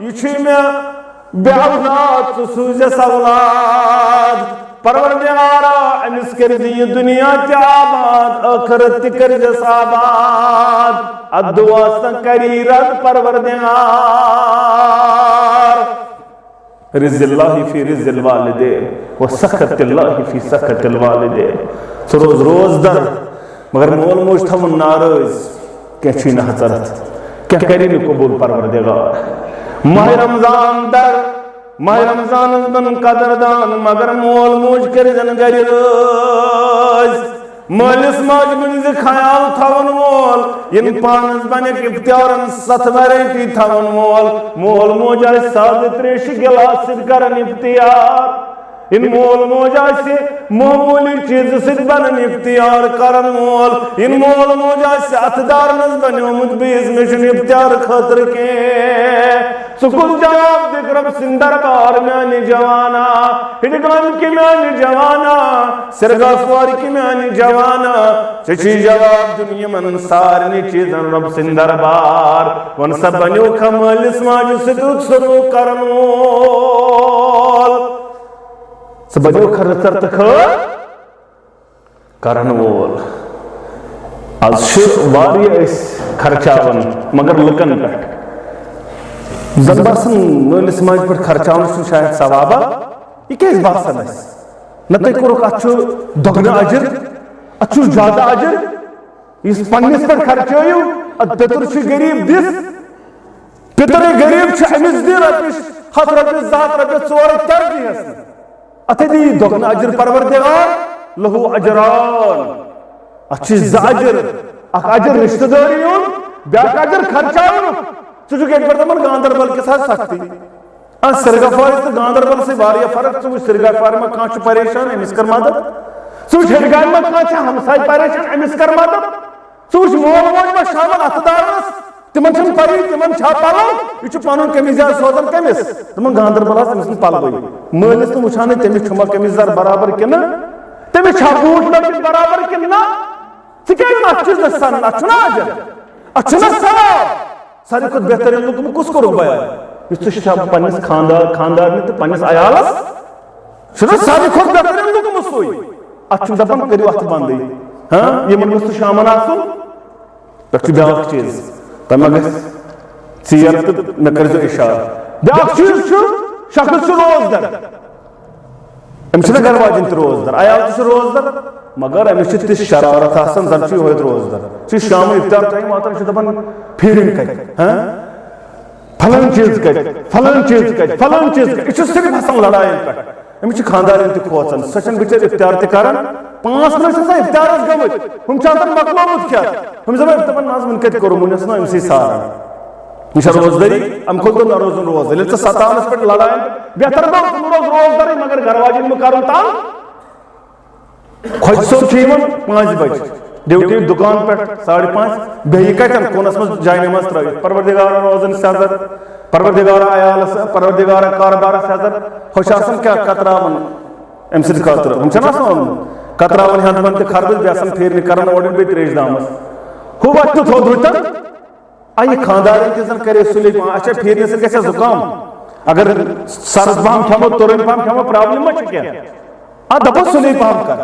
یہِ چھُے مےٚ بے اولاد ژٕ سوٗزٮ۪س اولاد پروردگارا أمِس کٔرزِ یہِ دُنیا تہِ آباد ٲخرت تہِ کٔرزٮ۪س آباد اتھ دُعاہس نہٕ کری رد پروردگار رِزِ اللہ فی رِزِ الوالدین وسخط اللہ فی سخط الوالدین ژٕ روز روزدر مگر مول موج تھاوُن ناراض کینٛہہ چھُے نہٕ حضرت کینٛہہ کری نہٕ قبوٗل پروردگار ماہِ رمضان در ماہِ رمضانس بن قدردان مگر مول موج کٔرزٮ۪ن گرِ رٲضۍ مٲلِس ماجہِ بنہِ زِ خیال تھاوُن وول یِن پانس بنیٚکھ اختیارن 7 ویرایٹی تھاوُن وول مول موج آسہِ سادٕ تریشہِ گِلاس سۭتۍ کران اختیار یِن مول موج آسہِ معموٗلی چیٖزٕ سۭتۍ بنان اختیار کرن وول یِن مول موج آسہِ اتھٕ دارنس بنیومُت بیٚیِس مےٚ چھُنہٕ اختیار خٲطرٕ کینٛہہ ژٕ کُس جواب دِکھ رۄب سٕنٛدِ دربار میانہِ جوانا ہِڈگامہِ کہِ میانہِ جوانا سِرگافوارِ کہِ میانہِ جوانا ژےٚ چھُے جواب دیُن یِمن سارنٕے چیٖزن رۄب سٕنٛدِ دربار وۄنۍ سا بنیوکھا مٲلِس ماجہِ سۭتۍ رُت سلوٗک کرن وول ژٕ بنیوکھا رٕژر تہٕ خٲر کرن وول آز چھِ واریاہ أسۍ خرچاوان مگر لُکن پٮ۪ٹھ زن باسان مٲلِس ماجہِ پٮ۪ٹھ خرچاونس چھُنہٕ شاید ثوابا یہِ کیازِ باسان اَسہِ نہ تُہۍ کوٚرُکھ اتھ چھُ دۄگنہٕ اجر اتھ چھُ زیادٕ اجر یُس پننِس پٮ۪ٹھ خرچٲیِو اتھ پیٚتُر چھُ غریٖب دِس پیٚتُرے غریٖب چھُ أمِس دِ رۄپیس 100 رۄپیس 200 رۄپیس 4 ترجیحس اتھے دی دۄگنہٕ اجر پروردگار لہو اجران اتھ چھِ 2 اجر اکھ اجر رشتہٕ دٲری ہُنٛد بیٛاکھ اجر خرچاونُک ژٕ چھُکھ ییٚتہِ پٮ۪ٹھ دپان گاندربل کِس حظ سختی سِرگافوارِ تہٕ گاندربل سۭتۍ واریاہ فرق ژٕ وٕچھ سِرگافوارِ ما کانٛہہ چھُ پریشان أمِس کر مدد ژٕ وٕچھ ہِڈگامہِ ما کانٛہہ چھِ ہمساے پریشان أمِس کر مدد ژٕ وٕچھ مول موج ما شامن اتھٕ دارنس تِمن چھنہٕ پَیی تِمن چھا پلو یہِ چھُ پنُن قمیٖض یزار سوزان کٔمِس دپان گاندربل حظ تٔمِس نہٕ پلوٕے مٲلِس تہٕ وٕچھان تٔمِس چھُما قمیٖض یزار برابر کِنہٕ تٔمِس چھا بوٗٹھ لٲگِتھ برابر کِنہٕ نہ ژٕ کیازِ اتھ چھُس نہٕ سنان اتھ چھُنہ اجر اتھ چھُنہ ثواب ساروی کھۄتہٕ بہتریٖن لُکم کُس کوٚرُکھ بیان یُس ژٕ چھُکھ پننِس خاندارنہِ تہٕ پننِس عیالس چھُنہ ساروی کھۄتہٕ بہتریٖن لُکم سُے اتھ چھُ دپان کٔرِو اتھ بنٛدٕے یِمن گوٚژھ نہٕ شامن آسُن پٮ۪ٹھ چھُ بیٛاکھ چیٖز تۄہہِ ما گژھِ ژیر تہٕ مےٚ کٔرۍزیو اِشارٕ بیٛاکھ چیٖز چھُ شخص چھُ روزدر أمس چھنہ گھر واجن تہِ روزدار عیال تہِ چھُ روزدار مگر أمس چھِ تِژھ شرارت آسان زن چھُ یِہوے روزدار چھُ شام افطار ٹایم واتان چھُ دپان پھیرِنۍ کتہِ فلان چیز کتہِ فلان چیز کتہِ فلان چیز کتہِ یہِ چھُ صرف آسان لڑاین پٮ۪ٹھ أمس چھِ خانٛدارٮ۪ن تہِ کھوژان سۄ چھنہٕ بِچٲر افطار تہِ کران 5 منٹ چھِ آسان افطارس گٔمٕتۍ ہُم چھِ آسان مۄکلومُت کھٮ۪تھ ہُم چھِ دپان نہ حظ وُنہِ کتہِ کوٚرُم وُنہِ ٲس نہ أمسٕے ساران یہ چھا روزداری ام کھول نہ روزن روزدار ییٚلہِ ژٕ ستاونس پٮ۪ٹھ لڑاین بہتر گوٚو ژٕ روز روزدارٕے مگر گھر واجٮ۪ن مہٕ کرُن تنگ خۄجہِ صٲب چھُ یِوان 5 بجہِ ڈیوٹی دُکان پٮ۪ٹھ 5:30 بیٚیہِ کتٮ۪ن کوٗنس منٛز جاے نماز ترٲوِتھ پروردگارا روزن سیزر پروردگارا عیالس پروردگارا کاربارس سیزر ہُہ چھِ آسان کیٛاہ کتراوان امہِ سۭتۍ خٲطرٕ ہُم چھنہ آسان کتراوان ہٮ۪نٛد وٮ۪نٛد تہِ خربٕز بیٚیہِ آسان پھیرنہِ کران اورٕ بیٚیہِ تریش دامس ہُہ وۄتھِ تہٕ تھوٚد رُتن یہ خاندارن تہِ زن کرے سُلے پہم اچھا پھیرنہِ سۭتۍ گژھِ زُکام اگر سرد پہم کھٮ۪مو تُرٕنۍ پہم کھٮ۪مو پرابلم ما چھِ کینٛہہ دپو سُلے پہم کر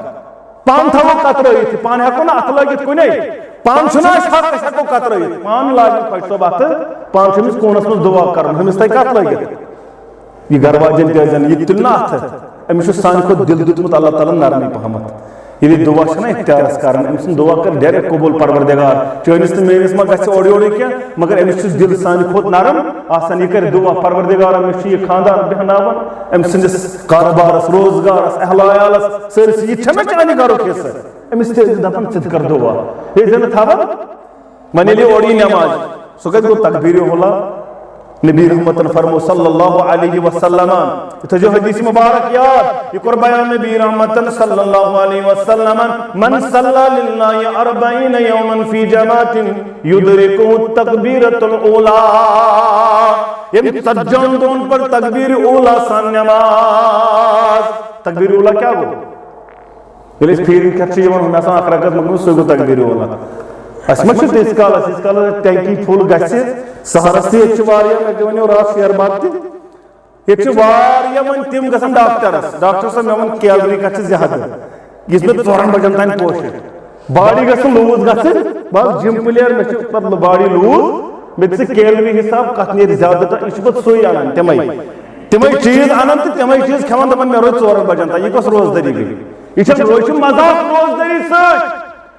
پان تھاوو کترٲیِتھ پان ہٮ۪کو نہٕ اتھٕ لٲگِتھ کُنے پان چھُنہ اسہِ حق أسۍ ہٮ۪کو کترٲیِتھ پان لاگن خۄجہِ صٲب اتھٕ پان چھُ أمِس کوٗنس منٛز دُعا کرُن ہُمِس تھٲے کتھ لٲگِتھ یہ گھر واجٮ۪ن تہِ ٲسۍزن یہِ تُلہِ نہ اتھٕ أمِس چھُ سانہِ کھۄتہٕ دِل دیُتمُت اللہ تعالیٰ نرمی پہمتھ ییٚلہِ دُعا چھُنہ اختیارس کران أمۍ سُنٛد دُعا کر ڈایریکٹ قبوٗل پروردگار چٲنِس تہٕ میٲنِس ما گژھِ اورٕ یورٕ کینٛہہ مگر أمِس چھُ دِل سانہِ کھۄتہٕ نرم آسان یہِ کرِ دُعا پروردگارا مےٚ چھُ یہِ خاندار بیٚہناوان أمۍ سٕنٛدِس کاربارس روزگارس اہل عیالس سٲرسٕے یہِ چھےٚ مےٚ چانہِ گرُک حِصہٕ أمِس تہِ ٲسۍ دپان ژٕ تہِ کر دُعا یہِ ٲسۍ نہٕ تھاوان وۄنۍ ییٚلہِ یہِ اورٕ یی نٮ۪ماز سُہ کتہِ گوٚو تکبیٖرِ اولا نبی رحمتن فرمو صلی اللہ علیہ وسلم یہ تھٲیزیو حدیث مبارک یاد یہ کوٚر بیان نبی رحمتن صلی اللہ علیہ وسلم من صلی للہ 40 یوما فی جماعت یدرکہ التکبیرۃ الاولی ییٚمہِ 40 دۄہن پر تکبیر اولا سان نماز تکبیر اولا کیا گوٚو ییٚلہِ أسۍ پھیرِنۍ کھٮ۪تھ چھِ یِوان مےٚ آسان اکھ رکعت مۄکلومُت سُے گوٚو تکبیر اولا اَسہِ ما چھُ تیٖتِس کالس ٹینکی فُل گژھِ سہرس تہِ ییٚتہِ چھِ واریاہ مےٚ تہِ وَنیو راتھ شیر باغ تہِ ییٚتہِ چھِ واریاہ وۄنۍ تِم گژھان ڈاکٹر صٲب مےٚ ووٚن کیلری کتھ چھِ زیادٕ یُس مےٚ 4 بجن تانۍ پوشہِ باڈی گژھِ نہٕ لوٗز گژھٕنۍ بہٕ آس جِم پٕلیر مےٚ چھِ پتہٕ باڈی لوٗز مےٚ دِ ژٕ کیلری حساب کتھ نیرِ زیادٕ تہٕ یہِ چھُ پتہٕ سُے انان تِمے چیٖز انان تہٕ تِمے چیٖز کھٮ۪وان دپان مےٚ روزِ 4 بجن تانۍ یہِ کۄس روزدٲری گٔے یہِ چھُ مزاق روزدٲری سۭتۍ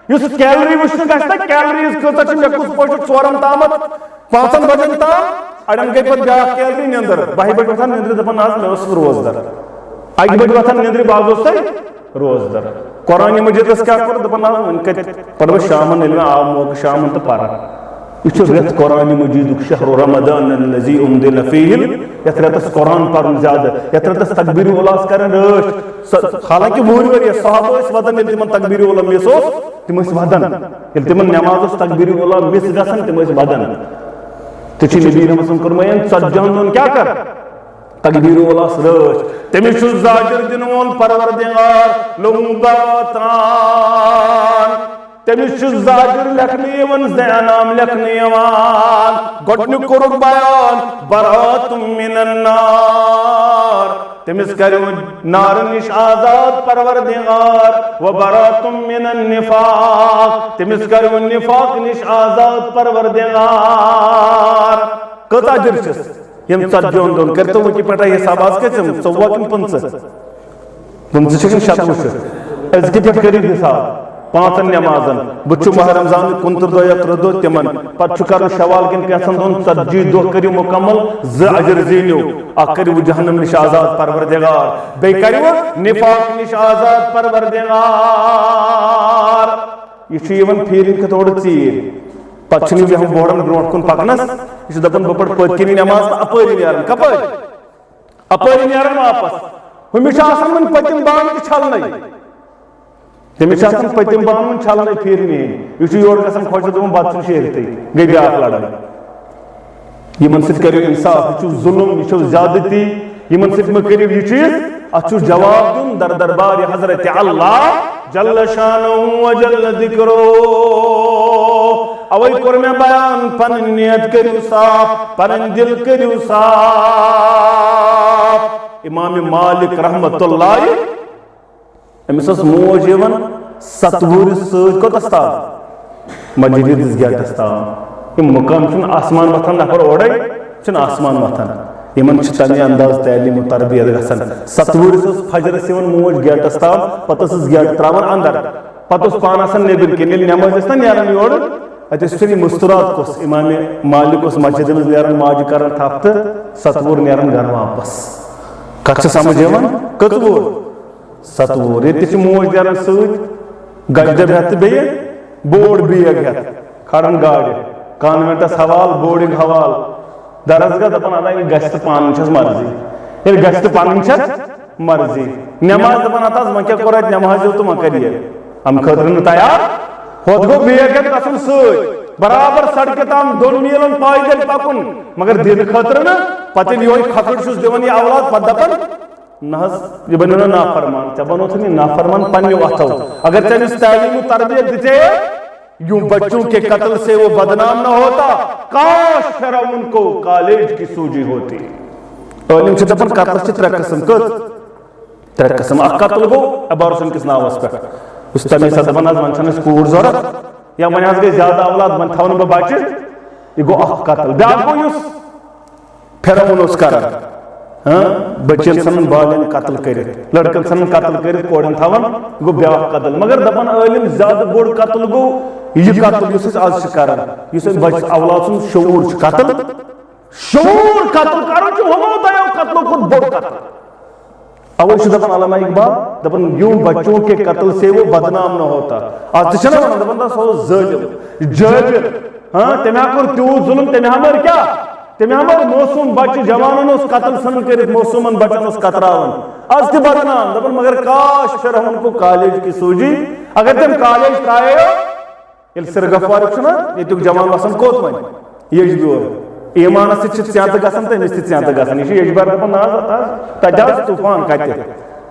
یُس کیلری وٕچھنہٕ گژھِ نا کیلریٖز کۭژاہ چھِ مےٚ کُس پٲٹھۍ 4 تامتھ 5 بجن تام اڑٮ۪ن گٔے پتہٕ بیٛاکھ کیلری نیٚنٛدٕر 12 بجہِ وۄتھان نیٚنٛدرِ دپان آز مےٚ اوس روزدر 1 بجہِ وۄتھان نیٚنٛدرِ بہٕ حظ اوس تۄہہِ روزدر قرآنِ مجیٖدس کیٛاہ کوٚر دپان آز وۄنۍ کتہِ پرٕ بہٕ شامن ییٚلہِ مےٚ آو موقعہٕ شامن تہٕ پرٕ یہ چھُ رٮ۪تھ قرآنِ مجیٖدُک شہر رمضان الذی انزل فیہ یتھ رٮ۪تس قرآن پرُن زیادٕ یتھ رٮ۪تس تکبیٖر اولاہس کران رٲچھ حالانکہِ 10 ؤری صحابہٕ ٲسۍ ودان ییٚلہِ تِمن تکبیٖر اولا مِس اوس تِم ٲسۍ ودان ییٚلہِ تِمن نٮ۪ماز اوس تکبیٖر اولا مِس گژھان تِم ٲسۍ ودان تہِ چھُ نبی رحمتن کوٚرمُت 40 دۄہن کیٛاہ کر تکبیٖر اولاہس رٲچھ تٔمِس چھُ زاجر دِنہٕ وول پروردگار لوٚگمُت واتان تٔمِس چھُ زاجر لیکھنہٕ یِوان زینام لیکھنہٕ یِوان گۄڈنیُک کوٚرُکھ بیان براتُم من النار تٔمِس کریو نارٕ نِش آزاد پروردگار و براتُم من النفاق تٔمِس کریو نفاق نِش آزاد پروردگار کۭژاہ اجر چھِس یِم 40 دۄہن کٔرۍتو وٕنکہِ پٮ۪ٹھے حساب آز کیٛاہ چھِ 14 کِنہٕ 15 چھِ کِنہٕ 27 چھِ أزکہِ پٮ۪ٹھ کٔرِو حساب 5 نٮ۪مازن بہٕ چھُ ماہ رمضان 29 دۄہ یا 30 دۄہ تِمن پتہٕ چھُ کرُن شوال کٮ۪ن 5 دۄہن 40 دۄہ کٔرِو مُکمل 2 اجر زیٖنِو اکھ کٔرِو جہنم نِش آزاد پروردگار بیٚیہِ کٔرِو نفاق نِش آزاد پروردگار یہِ چھُ یِوان پھیٖرِنۍ کھۄتہٕ اورٕ ژیٖرۍ پتہٕ چھُنہٕ بیٚہوان بورڈن برونٛٹھ کُن پکنس یہِ چھُ دپان بہٕ پرٕ پٔتۍ کِنی نٮ۪ماز تہٕ اپٲری نیران کپٲرۍ اپٲری نیران واپس ہُمِس چھُ آسان وۄنۍ پٔتِم بانہٕ تہِ چھلنٕے تٔمِس چھِ آسان پٔتِم بانہٕ وۄنۍ چھلنٕے پھیٖرنہِ ہِنٛدۍ یہِ چھُ یورٕ گژھان خۄش دپان بتہٕ چھُنہٕ شیرتھٕے گٔے بیٛاکھ لڑٲے یِمن سۭتۍ کٔرِو انصاف یہِ چھُ ظُلم یہِ چھُ زیادتی یِمن سۭتۍ مہٕ کٔرِو یہِ چیٖز اتھ چھُ جواب دیُن در دربارِ حضرت اللہ جل شانہ و جل ذکرو اوے کوٚر مےٚ بیان پنٕنۍ نیت کٔرِو صاف پنٕنۍ دل کٔرِو صاف امام مالک رحمت اللہ أمِس ٲس موج یِوان 7 وُہرِس سۭتۍ کوٚتَس تام مسجدس گیٹس تام یِم مُقام چھُنہٕ آسمان وۄتھان نفر اورے چھُنہٕ آسمان وۄتھان یمن چھ تمہِ انداز تعلیم و تربیت گژھان 7 وُہرس فجرس یِوان موج گیٹس تام پتہٕ ٲسٕس گیٹ تراوان اندر پتہٕ اوس پان آسان نیبر کِنۍ ییٚلہِ نٮ۪ماز ٲسۍ نا نیران یورٕ اتہِ ٲسۍ وٕچھان یہِ مستورات کۄس امام مالک اوس مسجد منٛز نیران ماجہِ کران تھپھ تہٕ 7 وُہر نیران گرٕ واپس کتھ چھِ سمجھ یِوان کٔژ وُہر 7 وُہر ییٚتہِ چھِ موج نیران سۭتۍ گجدب ہٮ۪تھ تہٕ بیٚیہِ بوڑ بیگ ہٮ۪تھ کھڑان گاڑِ کانوینٹس حوالہٕ بورڈنگ حوالہٕ درسگاہ دپان ادا ییٚلہِ گژھِ تہٕ پنٕنۍ چھس مرضی ییٚلہِ گژھِ تہٕ پنٕنۍ چھس مرضی نٮ۪ماز دپان ہتہٕ حظ وۄنۍ کیٛاہ کوٚر اتہِ نٮ۪مازیو تہٕ وۄنۍ کر یہِ امہِ خٲطرٕ نہٕ تیار ہوٚت گوٚو بیگ ہٮ۪تھ گژھُن سۭتۍ برابر سڑکہِ تام 2 میٖلن پایدٔلۍ پکُن مگر دِنہٕ خٲطرٕ نہٕ پتہٕ ییٚلہِ یِہوے کھکھٕڑ چھُس دِوان یہِ اولاد پتہٕ دپان نہ حظ یہِ بنیو نہٕ نافرمان ژےٚ بنوتھ یہِ نافرمان پننیو اتھو اگر ژےٚ أمِس تعلیٖم و تربیت دِژے یوں بچوں کے قتل سے وہ بدنام نہ ہوتا کاش فرعون کو کالج کی سوجی ہوتی عالم چھِ دپان قتلس چھِ 3 قسم کٔژ 3 قسم اکھ قتل گوٚو ابارشن کِس ناوس پٮ۪ٹھ یُس تمے ساتہٕ دپان حظ وۄنۍ چھنہٕ اَسہِ کوٗر ضوٚرتھ یا وۄنۍ حظ گٔے زیادٕ اولاد وۄنۍ تھاوٕ نہٕ بہٕ بچہِ یہِ گوٚو اکھ قتل بیٛاکھ گوٚو یُس فرعون اوس کران بچن ژھنان بالٮ۪ن قتل کٔرِتھ لڑکن ژھنان قتل کٔرِتھ کورٮ۪ن تھاوان گوٚو بیٛاکھ قتل مگر دپان عٲلم زیادٕ بوٚڑ قتل گوٚو یہِ قتل یُس أسۍ آز چھِ کران یُس أسۍ بچہِ اولاد سُنٛد شعوٗر چھُ قتل شعوٗر قتل کرُن چھُ ہُمو دۄیو قتلو کھۄتہٕ بوٚڑ قتل اوے چھُ دپان علامہ اقبال دپان یوں بچوں کے قتل سے وہ بدنام نہ ہوتا آز تہِ چھِنہ ونان دپان سُہ اوس ظٲلم جٲبِر تٔمۍ ہا کوٚر تیوٗت ظُلم تٔمۍ ہا مٔرۍ کیٛاہ تٔمۍ ہا مٔرۍ موسوٗم بچہِ جوانن اوس قتل ژھنان کٔرِتھ موسوٗمن بچن اوس کتراوان آز تہِ بدنام دپان مگر کاش فرعون کو کالج کی سوجی اگر تٔمۍ کالج ترایو ییٚلہِ سِرگفوارُک چھُنہ ییٚتیُک جوان وسان کوٚت وۄنۍ یجبیور ایمانس سۭتۍ چھِ ژینٛتہٕ گژھان تہٕ أمِس تہِ ژینٛتہٕ گژھان یہِ چھُ یجبار دپان نہ حظ تتہِ حظ طوٗفان کتہِ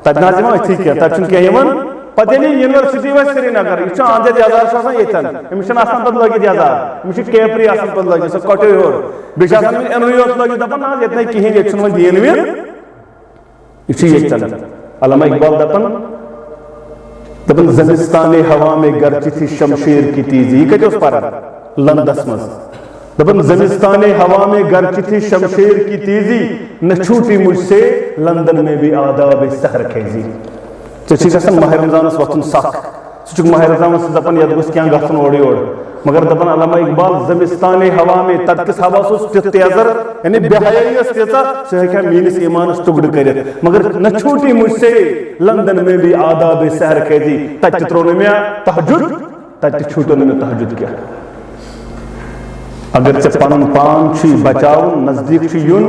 تتہِ نہ حظ یِوان أتھی کینٛہہ تتہِ چھُنہٕ کینٛہہ یِوان پتہٕ ییٚلہِ یونیورسٹی واتہِ سرینگر یہِ چھُ اندر یزار چھُ آسان ییٚتٮ۪ن أمِس چھُنہٕ آسان پتہٕ لٲگِتھ یزار أمِس چھُ کیپری آسان پتہٕ لٲگِتھ سۄ کۄٹھیو ہیوٚر بیٚیہِ چھُ آسان أمِس اِنوٕے یوت لٲگِتھ دپان نہ حظ ییٚتہِ نَے کِہیٖنۍ ییٚتہِ چھُنہٕ وۄنۍ دیٖن ویٖن یہِ چھُ ییٚتٮ۪ن علامہ اقبال دپان زمستان ہوا میں گرچہ تھی شمشیر کی تیزی یہ کتہِ اوس پران لندس منٛز دپان زمستان ہوا میں گرچہ تھی شمشیر کی تیزی نہ چھوٹی مجھ سے لندن میں بھی آداب سحر خیزی ژےٚ چھُے گژھان ماہ رمضانس وۄتھُن سخ ژٕ چھُکھ ماہ رمضانس دپان یتھ گوٚژھ کینٛہہ گژھُن اورٕ یورٕ مگر دپان علامہ اقبال زمستان ہوا میں تتھ کِس ہوس اوس تیُتھ تیزر یعنی بے حیٲیی ٲس تیٖژاہ سُہ ہیٚکہِ ہا میٲنِس ایمانس ٹُکڑٕ کٔرِتھ مگر نہ چھوٹی مجھ سے لندن میں بھی آداب سحر خیزی تتہِ تہِ ترٛوو نہٕ مےٚ تہجُد تتہِ تہِ چھوٗٹو نہٕ مےٚ تہجُد کینٛہہ اگر ژےٚ پنُن پان چھُے بچاوُن نزدیٖک چھُ یُن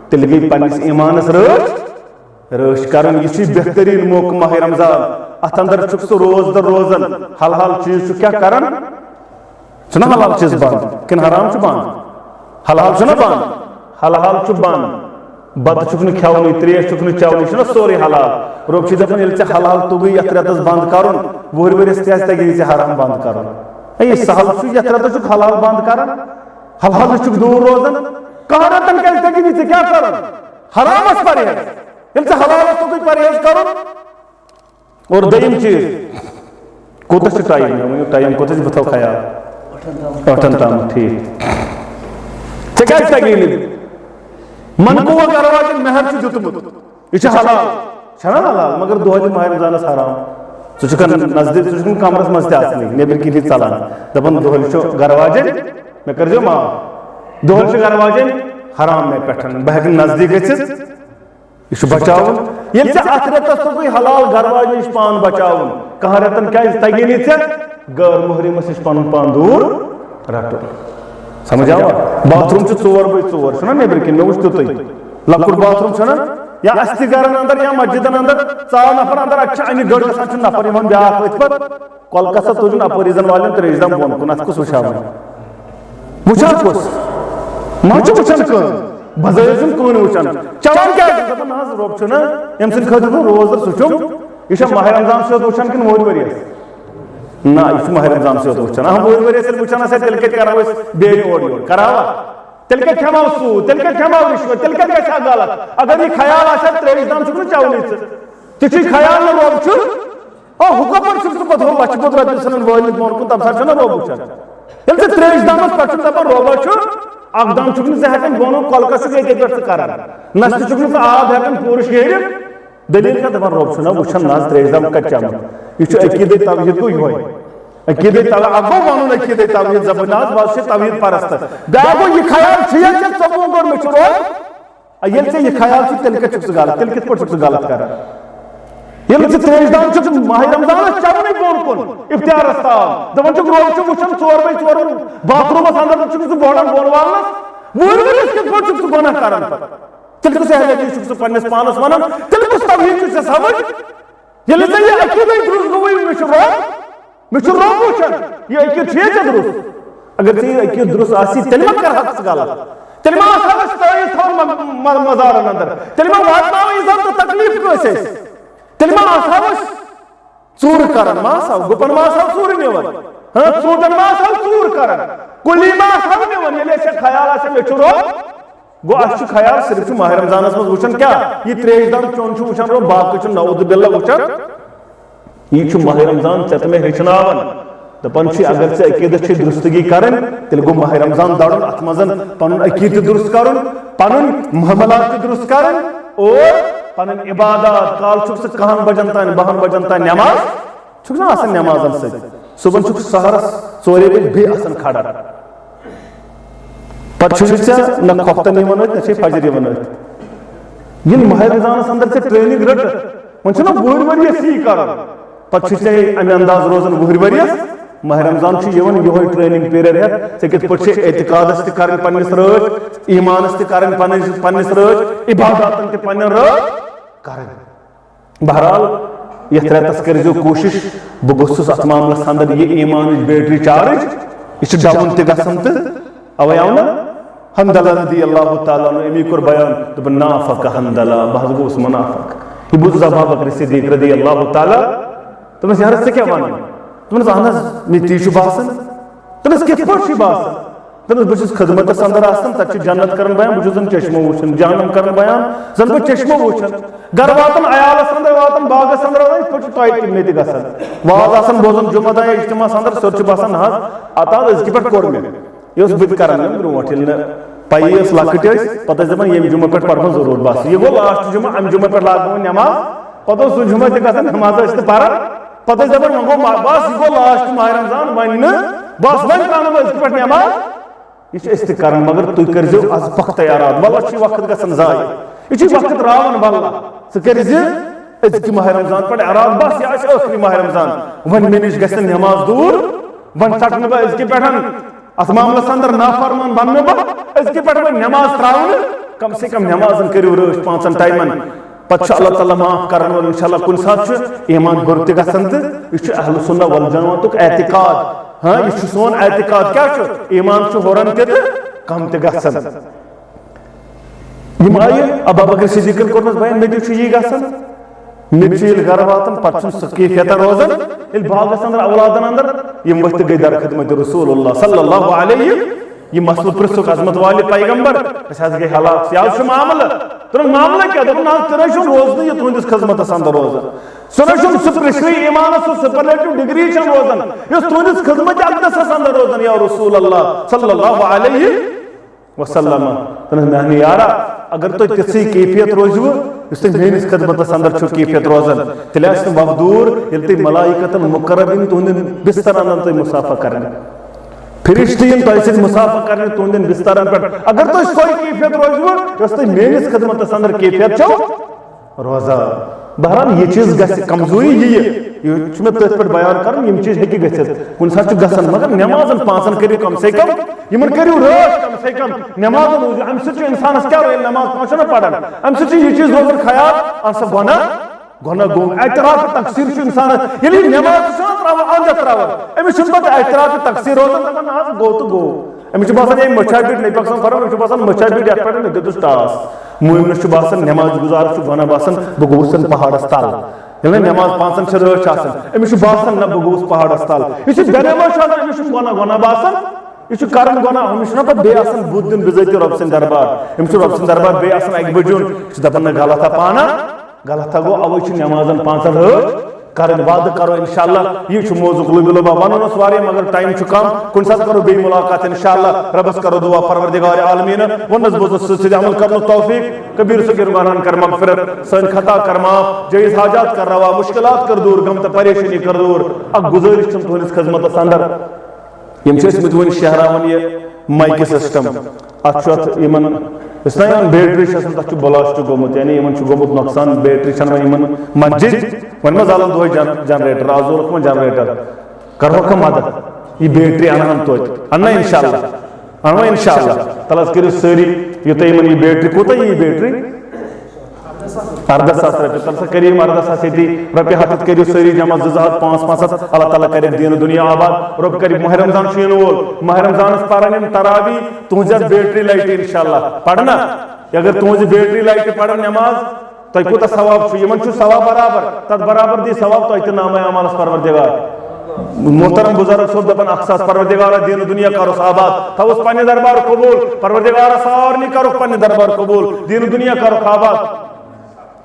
تیٚلہِ گٔے پننِس ایمانس رٲچھ کرُن یہِ چھُے بہتریٖن موقعہٕ ماہ رمضان اتھ اندر چھُکھ ژٕ روز دۄہ روزان حلال چیٖز چھُکھ کیٛاہ کران چھُنہ حلال چیٖز بنٛد کِنہٕ حرام چھُ بنٛد حلال چھُنہ بنٛد حلال چھُ بنٛد بتہٕ چھُکھ نہٕ کھٮ۪ونٕے تریش چھُکھ نہٕ چٮ۪ونٕے چھُنہ سورُے حلال رۄب چھُ دپان ییٚلہِ ژےٚ حلال توٚگُے یتھ رٮ۪تس بنٛد کرُن وُہٕرۍ ؤرِس تہِ آسہِ تگی ژےٚ حرام بنٛد کرُن ہے سہل چھُ یتھ رٮ۪تس چھُکھ حلال بنٛد کران حلالس چھُکھ دوٗر روزان کانٛہہ رٮ۪تن کیٛازِ تگی نہٕ ژےٚ کیٛاہ کرُن حرامس پرہیز ییٚلہِ ژےٚ حلالس توٚگُے پرہیز کرُن اور دوٚیِم چیٖز کوٗتاہ چھُ ٹایم مےٚ ؤنِو ٹایم کوٗتاہ چھُ بہٕ تھاوٕ خیال 8 تام ٹھیٖک ژےٚ کیٛازِ تگی نہٕ منقوٗع گرواجن مہر چھُ دیُتمُت یہِ چھُ حلال چھنا حلال مگر دۄہلہِ ماہ رمضانس حرام ژٕ چھُکھ نزدیٖک ژٕ چھُکھ نہٕ کمرس منٛز تہِ اژنٕے نیبٕرۍ کِنی ژلان دپان دۄہلہِ چھُ گرواجن مےٚ کٔرۍزیو معاف دۄہلہِ چھُ گرواجن حرام مےٚ پٮ۪ٹھ بہٕ ہٮ۪کہٕ نہٕ نزدیٖک گٔژھِتھ یہِ چھُ بچاوُن ییٚلہِ ژےٚ اتھ رٮ۪تس توٚگُے حلال گرواجہِ نِش پان بچاوُن کانٛہہ رٮ۪تن کیٛازِ تگی نہٕ ژےٚ غٲر محرمس نِش پنُن پان دوٗر رٹُن سمجھ آوا باتھ روٗم چھُ 4x4 چھُنہ نیبرٕ کِنۍ مےٚ وٕچھ تیُتُے لۄکُٹ باتھ روٗم چھُنہ یا اَسہِ تہِ گرن اندر یا مسجدن اندر 100 نفر اندر اتہِ چھِ انہِ گٔڑ گژھان چھُ نفر یِوان بیٛاکھ أتھۍ پتہٕ کۄلکس تُجُن اپٲری زن والٮ۪ن ترٛیشدم بۄن کُن اتھ کُس وٕچھان وٕچھان کُس ما چھُ وٕچھان کٲم بظٲہر چھُنہٕ کٕہٕنۍ وٕچھان چٮ۪وان کیٛازِ دپان نہ حظ رۄب چھُنہ ییٚمہِ سٕنٛدِ خٲطرٕ بہٕ روزدر سُہ چھُم یہِ چھا ماہ رمضان سۭتۍ وٕچھان کِنہٕ وُہٕرۍ ؤرِیس نہ یہِ چھُ ماہ رمضان سۭتۍ وٕچھان وُہٕرۍ ؤرِیس ییٚلہِ وٕچھان آسہِ تیٚلہِ کتہِ کرو أسۍ بیٚیہِ اورٕ یورٕ کراوا تیٚلہِ کتہِ کھٮ۪مو سوٗد تیٚلہِ کتہِ کھٮ۪مو رِشوت تیٚلہِ کتہِ گژھِ ہا غلط اگر یہِ خیال آسہِ ہا تریش دام چھُکھ نہٕ چٮ۪ونٕے ژٕ تہِ چھُے خیال نہٕ رۄب چھُ ہُہ کپٲرۍ چھُکھ ژٕ پتہٕ ہُہ لچھِ پوٚت رۄپیہِ ژھٕنان وٲلِتھ بۄن کُن تمہِ ساتہٕ چھُنہ رۄب وٕچھان ییٚلہِ ژٕ تریش دامس پٮ۪ٹھ چھُکھ دپان رۄبا چھُ اقدام چکن سے ہکن بونو کلکا چک ایک ایک کران نشت چکن سے آب ہکن پور شہر دلیل کا دبان روب سنا وچھن ناز تریزدام کچام یہ عقید توحید کو یہ عقید توحید اگو بانون عقید توحید زبناز بادشاہ توحید پرست بیاگو یہ خیال چھیا کہ سبوں گور مچرو ایل سے یہ خیال چھ تل کے چکس غلط تل کت پٹ چکس غلط کرا یہ سے تریزدام چک ماہ رمضان چاونے بون کن افطار استا دبن چک روب چھ وچھن 4 بائی 4 باتھ روم اندر چک بوڑن بون والنس وہ اس کے پٹ چک گناہ کران تل سے ہے کہ چک پنس پانس ونن تل کس توحید سے سمجھ یہ سے یہ عقید درست گوئی مچھر روب وچھن یہ عقید چھے درست اگر یہ عقید درست آسی تل مت کر حق غلط تل ما سمجھ تائی تھو مزار اندر تل ما واتناو عزت تکلیف کیسے تل ما سمجھ ژور کرن ما سو گپن ما سو ژور نیون ہاں ژوٹن ما سو ژور کرن کلی ما سو نیون یہ سے خیال آسے مچھر روب گو اچھ خیال صرف ماہ رمضان اس وچھن کیا یہ تریزدام چون چھ وچھن رو باقی چھ نعوذ باللہ وچھن یہ چھ ماہ رمضان چت میں ہچناون دپن چھ اگر سے عقیدت چھ درستگی کرن تیل گو ماہ رمضان دارن ات مزن پنن عقیدت درست کرن پنن معاملات درست کرن اور پنن عبادات کال چھ سے کہن بجن تان 12 بجن تان نماز چھ نا آسن نمازن سے صبح چھ سحرس 4 بجے بھی آسن کھڑا پچھے نہ کفتن ونت نہ فجر ونت یہ ماہ رمضان اندر سے ٹریننگ رٹ ون نا وہر ورس یہ کر پچھے امہ انداز روزن وہر ورس ماہ رمضان یہ ٹریننگ پیریڈ ہے ژے کت پہ اعتقادس تہ کرن پنس رچ ایمانس تہ کرن پنس رچ عباداتن تہ پنن رچ کرن بہرحال یتھ ریتس کرزو کوشش بہ گوٚژھُس اتھ معاملس اندر یہ ایمانچ بیٹری چارج یہ ڈاؤن تہ گژھان تہ اوے آو نا حنظلہ رضی اللہ تعالیٰ عنہ امی کور بیان دب نافق حنظلہ بہت گوس منافق یہ بوز ابو بکر صدیق رضی اللہ تعالیٰ تمہیں یار سے کیا وانا تمہیں اہنس می تیشو باسن تمہیں کت پٹ باسن تمہیں بچس خدمت اندر آسن تک جنت کرن بیان بچس زن چشمہ وچھن جہنم کرن بیان زن بچ چشمہ وچھن گھر واتن عیالس اندر واتن باغس اندر واتن پٹ توئی تم تہ گژھن واز آسن بوزن جمعہ دۄہ اجتماع اندر سر باسان حظ اتا أزکہِ پٮ۪ٹھ کوٚر مےٚ یہ اس بت کران برونٹ پی اس لکٹ پتہ دپان یم جمعہ پہ پڑھ ضرور بس یہ گو لاسٹ جمعہ ام جمعہ پہ لاگو نماز پتہ سہ جمعہ تہ گھان نماز پران پتہ دپان وہ گو بس یہ گو لاسٹ ماہ رمضان ون بس ون ترانو أزکہِ پٮ۪ٹھ نماز یہ اس تہ کران مگر تھی کرزو از پخ تیارات واللہ وقت گژھان ضائع یہ وقت راون واللہ ثہ کرز أزکہِ ماہ رمضان پہ اراد بس یہ آسہِ ٲخری ماہ رمضان ون مے نش گژھِ نماز دور ون ژٹنہٕ بہٕ أزکہِ پٮ۪ٹھ ات معاملس اندر نافرمان بننے با أزکہِ پٮ۪ٹھ نماز تراؤن کم سے کم نمازن کریو رٲچھ 5 ٹائمن پتہ اللہ تعالیٰ معاف کرن وول انشاءاللہ کن سات ایمان بر تہ گژھان تہ یہ اہل سنہ والجماعتک اعتقاد ہاں یہ سون اعتقاد کیا ایمان ہورن تہ کم تہ گژھان یم آیہ ابو بکر صدیقن کورنس بیان مے تہ یہ گژھان مے چھ گھر واتن پتہ سہ کیفیت روزان یل باغس اندر اولادن اندر یم وقت گئی در خدمت رسول اللہ صلی اللہ علیہ یہ مسئلہ پرسک عظمت والے پیغمبر اس حض گئی حالات سیاہ معاملہ ترنگ معاملہ کیا دپن نا ترشن روزن یہ تہندس خدمت اندر روزان سنشن سپرشری ایمان سپرلیٹو ڈگری چھ روزان یہ تہندس خدمت اقدس اندر روزان یا رسول اللہ صلی اللہ علیہ وسلم تنس میانی یارا اگر تو تسی کیفیت روزو اس تھی میانس خدمت اندر چھو کیفیت روزان تیلے اس مقدور یلتی ملائکت المقربین تہندن بستر اندر تی مسافہ کرنے فرشتین تو ایسے مسافہ کرنے تہندن بستر اندر اگر تو اس کوئی کیفیت روزو اس تھی میانس خدمت اندر کیفیت چھو روزہ بہرحال یہ چیز گھس کمزوری یہ میں تھی پہ بیان کروں یم چیز ہیکی گھت کن سات گھن مگر نمازن 5 کرو کم سے کم یمن کرو رات کم سے کم نمازن ام سے انسانس کیا روز نماز 5 پڑھان ام سے یہ چیز روزن خیال سا گناہ گو اعتراف تقصیر انسان یعنی نماز تراو اندر تراو امس پتہ اعتراف تقصیر روزن دپان آج گو تو گو امس باسان یہ مچھا بیٹ نبی پاک فرمان امس باسان مچھا بیٹ یت پہ دتس ٹاس مومنس باسان نماز گزار گناہ باسان بہ گوسن پہاڑس تل یل نماز 5 رچ امس باسان نہ بہ گوس پہاڑس تل یہ بے نماز امس گناہ باسان یہ کرن گناہ امس نا پتہ بیٚیہِ آسان بُتھ دیُن بِذٲتی رۄب سٕنٛدِ دربار امس رۄب سٕنٛدِ دربار بیٚیہِ آسان اکہِ بجہِ یُن دپان نہ غلط پانا غلط گو اوے نمازن 5 رچ کرن وعدہ کرو انشاءاللہ یہ موضوع قلوب لبا ونن اس واری مگر ٹائم چھ کم کن سات کرو بی ملاقات انشاءاللہ ربس کرو دعا پروردگار عالمین ونس بوز سید عمل کرنو توفیق کبیر صغیر گناہن کر مغفرت سن خطا کر معاف جائز حاجات کر روا مشکلات کر دور غم تہ پریشانی کر دور اک گزارش چھم تہنس خدمت اندر یم چھ اسمت ون شہراون یہ مائک سسٹم اتھ یمن اس نا بیٹری چھس تتھ چھ بلاسٹ گومت یعنی یمن چھ گومت نقصان بیٹری چھن یمن مسجد ون مز عالم دو جنریٹر آزور کو جنریٹر کرو کا مدد یہ بیٹری انہم توت انا انشاءاللہ تلاش کرو سری یوتہ یمن یہ بیٹری کوتہ یہ بیٹری 18,000 رۄپیہِ تلسا کریم 18,000 یتی رۄپیہِ ہتھ کٔرِو سٲری جمع 2,000 5,500 اللہ تعالیٰ کرِ دین دنیا آباد رۄب کرِ ماہ رمضان چھُ یِنہٕ وول ماہ رمضانس پرن یِم تراوی تُہنٛز بیٹری لایٹہِ انشاءاللہ پرنا اگر تُہنٛز بیٹری لایٹہِ پرن نماز تۄہہِ کوٗتاہ ثواب چھُ یِمن چھُ ثواب برابر تتھ برابر دی ثواب تۄہہِ تہِ نامے اعمالس پروردگار محترم بزرگ صوب دپان اکھ ساس پروردگارا دین دنیا کروس آباد تھوس پنہ دربار قبول پروردگارا سارنی کرو پنہ دربار قبول دین دنیا کرو آباد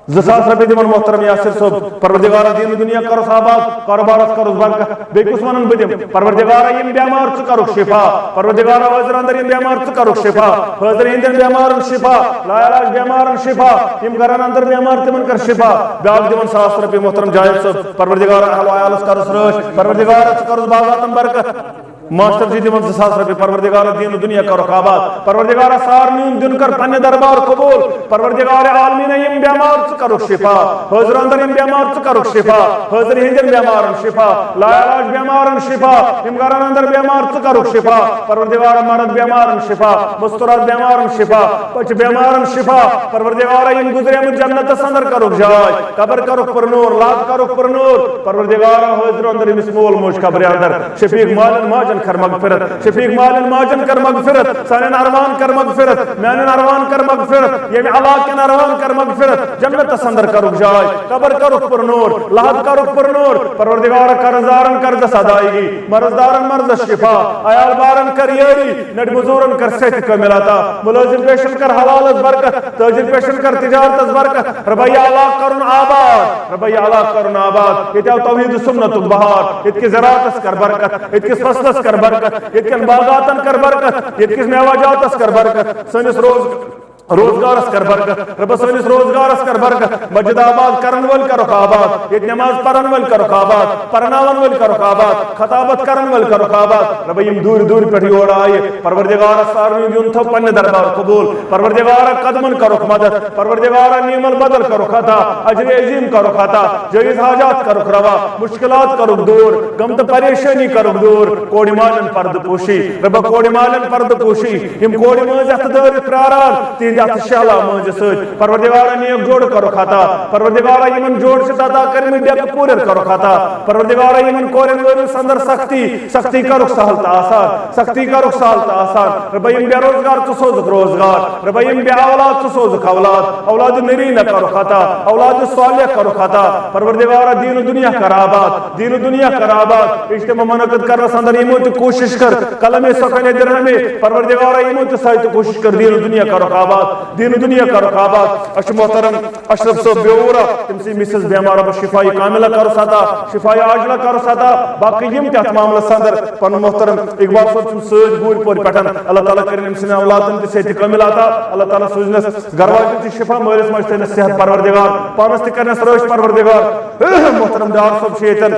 2,000 رۄپیہِ دِمن محترم یاسر صوب پروردگارا دین دنیا کروس آباد کاروبارس کروس برکت بیٚیہِ کُس ونن بہٕ دِمہٕ پروردگارا یِم بیمار ژٕ کرُکھ شفا پروردگارا حٲضر اندر یِم بیمار ژٕ کرُکھ شفا حٲضر ہٕنٛدٮ۪ن بیمارن شفا لا علاج بیمارن شفا یِم گرن اندر بیمار تِمن کر شفا بیاکھ دِمن 1,000 رۄپیہِ محترم جاوید صوب پروردگارا اہل و عیالس کرُس رٲچھ پروردگارا ژٕ کرُس باغاتن برکت ماسٹر جی دِمن 2,000 رۄپیہِ پروردگارا دین دنیا کرُکھ آباد پروردگارا سارنٕے ہُنٛد دیُن کر پننہِ دربار قبول پروردگار عالمیٖنہ یِم بیمار ژٕ کرُکھ شفا حٲضر اندر یِم بیمار ژٕ کرُکھ شفا حٲضر ہٕنٛدٮ۪ن بیمارن شفا لا علاج بیمارن شفا یِم گرن اندر بیمار ژٕ کرُکھ شفا پروردگارا مرد بیمارن شفا مستورات بیمارن شفا بچہ بیمارن شفا پروردگارا یِم گزریمٕتۍ جنتس اندر کرُکھ جاے قبر کرُکھ پرنور لاد کرُکھ پرنور پروردگارا حٲضر اندر ییٚمِس مول موج قبرِ اندر شفیق مالن ماجن کر مغفرت شفیق مالن ماجن کر مغفرت سانن ارمان کر مغفرت میانن ارمان کر مغفرت ییٚمہِ علاقن ارمان کر مغفرت جنتس اندر کرُکھ جاے قبر کرُکھ پرنور لحد کرُکھ پرنور پروردگارا قرضدارن قرضس ادائیگی مرضدارن مرضس شفا عیال بارن کر یٲری نڈ مزورن کر صحت کامل عطا ملازم پیشن کر حلالس برکت تاجر پیشن کر تجارتس برکت ربی علاق کرن آباد ربی علاق کرن آباد یہ توحید سنت بہار یہ زراعتس کر برکت یہ فصلس کر برکت یتکن باغاتن کر برکت یتکس میوہ کر برکت سنس روزگارس کر برکت رب سنس روزگارس کر برکت مسجد آباد کرن ول کرو آباد یہ نماز پڑھن ول کرو آباد پرناون ول کرو آباد خطابت کرن ول کرو آباد رب یم دور دور پہ یور آئے پروردگار سارنی دیون تھو پنہ دربار قبول پروردگار قدمن کرو مدد پروردگار نعم البدل کرو خطا اجر عظیم کرو خطا جائز حاجات کرو روا مشکلات کرو دور غم تو پریشانی کرو دور کوڑی مالن پرد پوشی رب کوڑی مالن پرد پوشی یم کوڑی ماز اختدار پراران تین شہلا ماج ست پروردگارا نیک جوڑ کرو خطا پروردگارا یمن جوڑ سے عطا کرمی ڈیک پورر کرو خطا پروردگارا یمن کورن ورس اندر سختی کرو سہل تا آسان سختی کرو سہل تا آسان رب یم بے روزگار تو سوزک روزگار رب یم بے اولاد تو سوزک اولاد نری نہ کرو خطا اولاد صالح کرو خطا پروردگارا دین دنیا کر آباد دین دنیا کر آباد اجتماع منعقد کرنے اندر یمو تو کوشش کر قلم سخن درہم پروردگارا یمو تو سائے کوشش کر دین دنیا کرو آباد دین دنیا کرو آباد اش محترم اشرف صاحب بیورا تمسی مسز بیمار شفائی کاملہ کرو ساتا شفائی عاجلہ کرو ساتا باقی یم تحت معاملہ صدر پن محترم اقبال صاحب چم سج بور پور پٹن اللہ تعالیٰ کرن امسن اولادن تی صحت کامل عطا اللہ تعالیٰ سوزنس گرواجن تی شفا مالس ماج تھنس صحت پروردگار پانس تی کرنس رٲچھ پروردگار محترم ڈار صاحب شیطن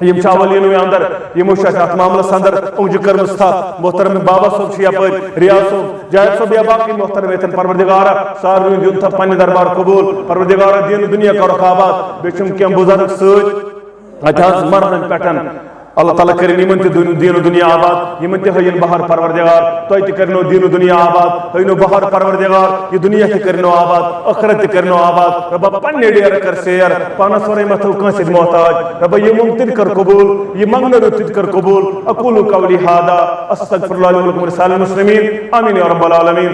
یم چاولین اندر یمو ات معاملس اندر اونج کرمس تھا محترم بابا صاحب یپر ریاض صاحب جاوید صاحب یا باقی محترم یتن پروردگارا سارنی دیون تھا پنہ دربار قبول پروردگارا دین دنیا کرو آباد بیچم کیم بزرگ ست اتحاس مرحن پٹن اللہ تعالیٰ کرن یمن تہ دین دنیا آباد یمن تہ ہین بہار پروردگار تہ تہ کرنو دین دنیا آباد ہینو بہار پروردگار یہ دنیا تہ کرنو آباد آخرت تہ کرنو آباد رب پنہ ڈیر کر سیر پانس ورے متھو کانس محتاج رب یہ ممتد کر قبول یہ منگن رتد کر قبول اقول قولی ھذا استغفر اللہ لکم ولسائر المسلمین آمین یا رب العالمین.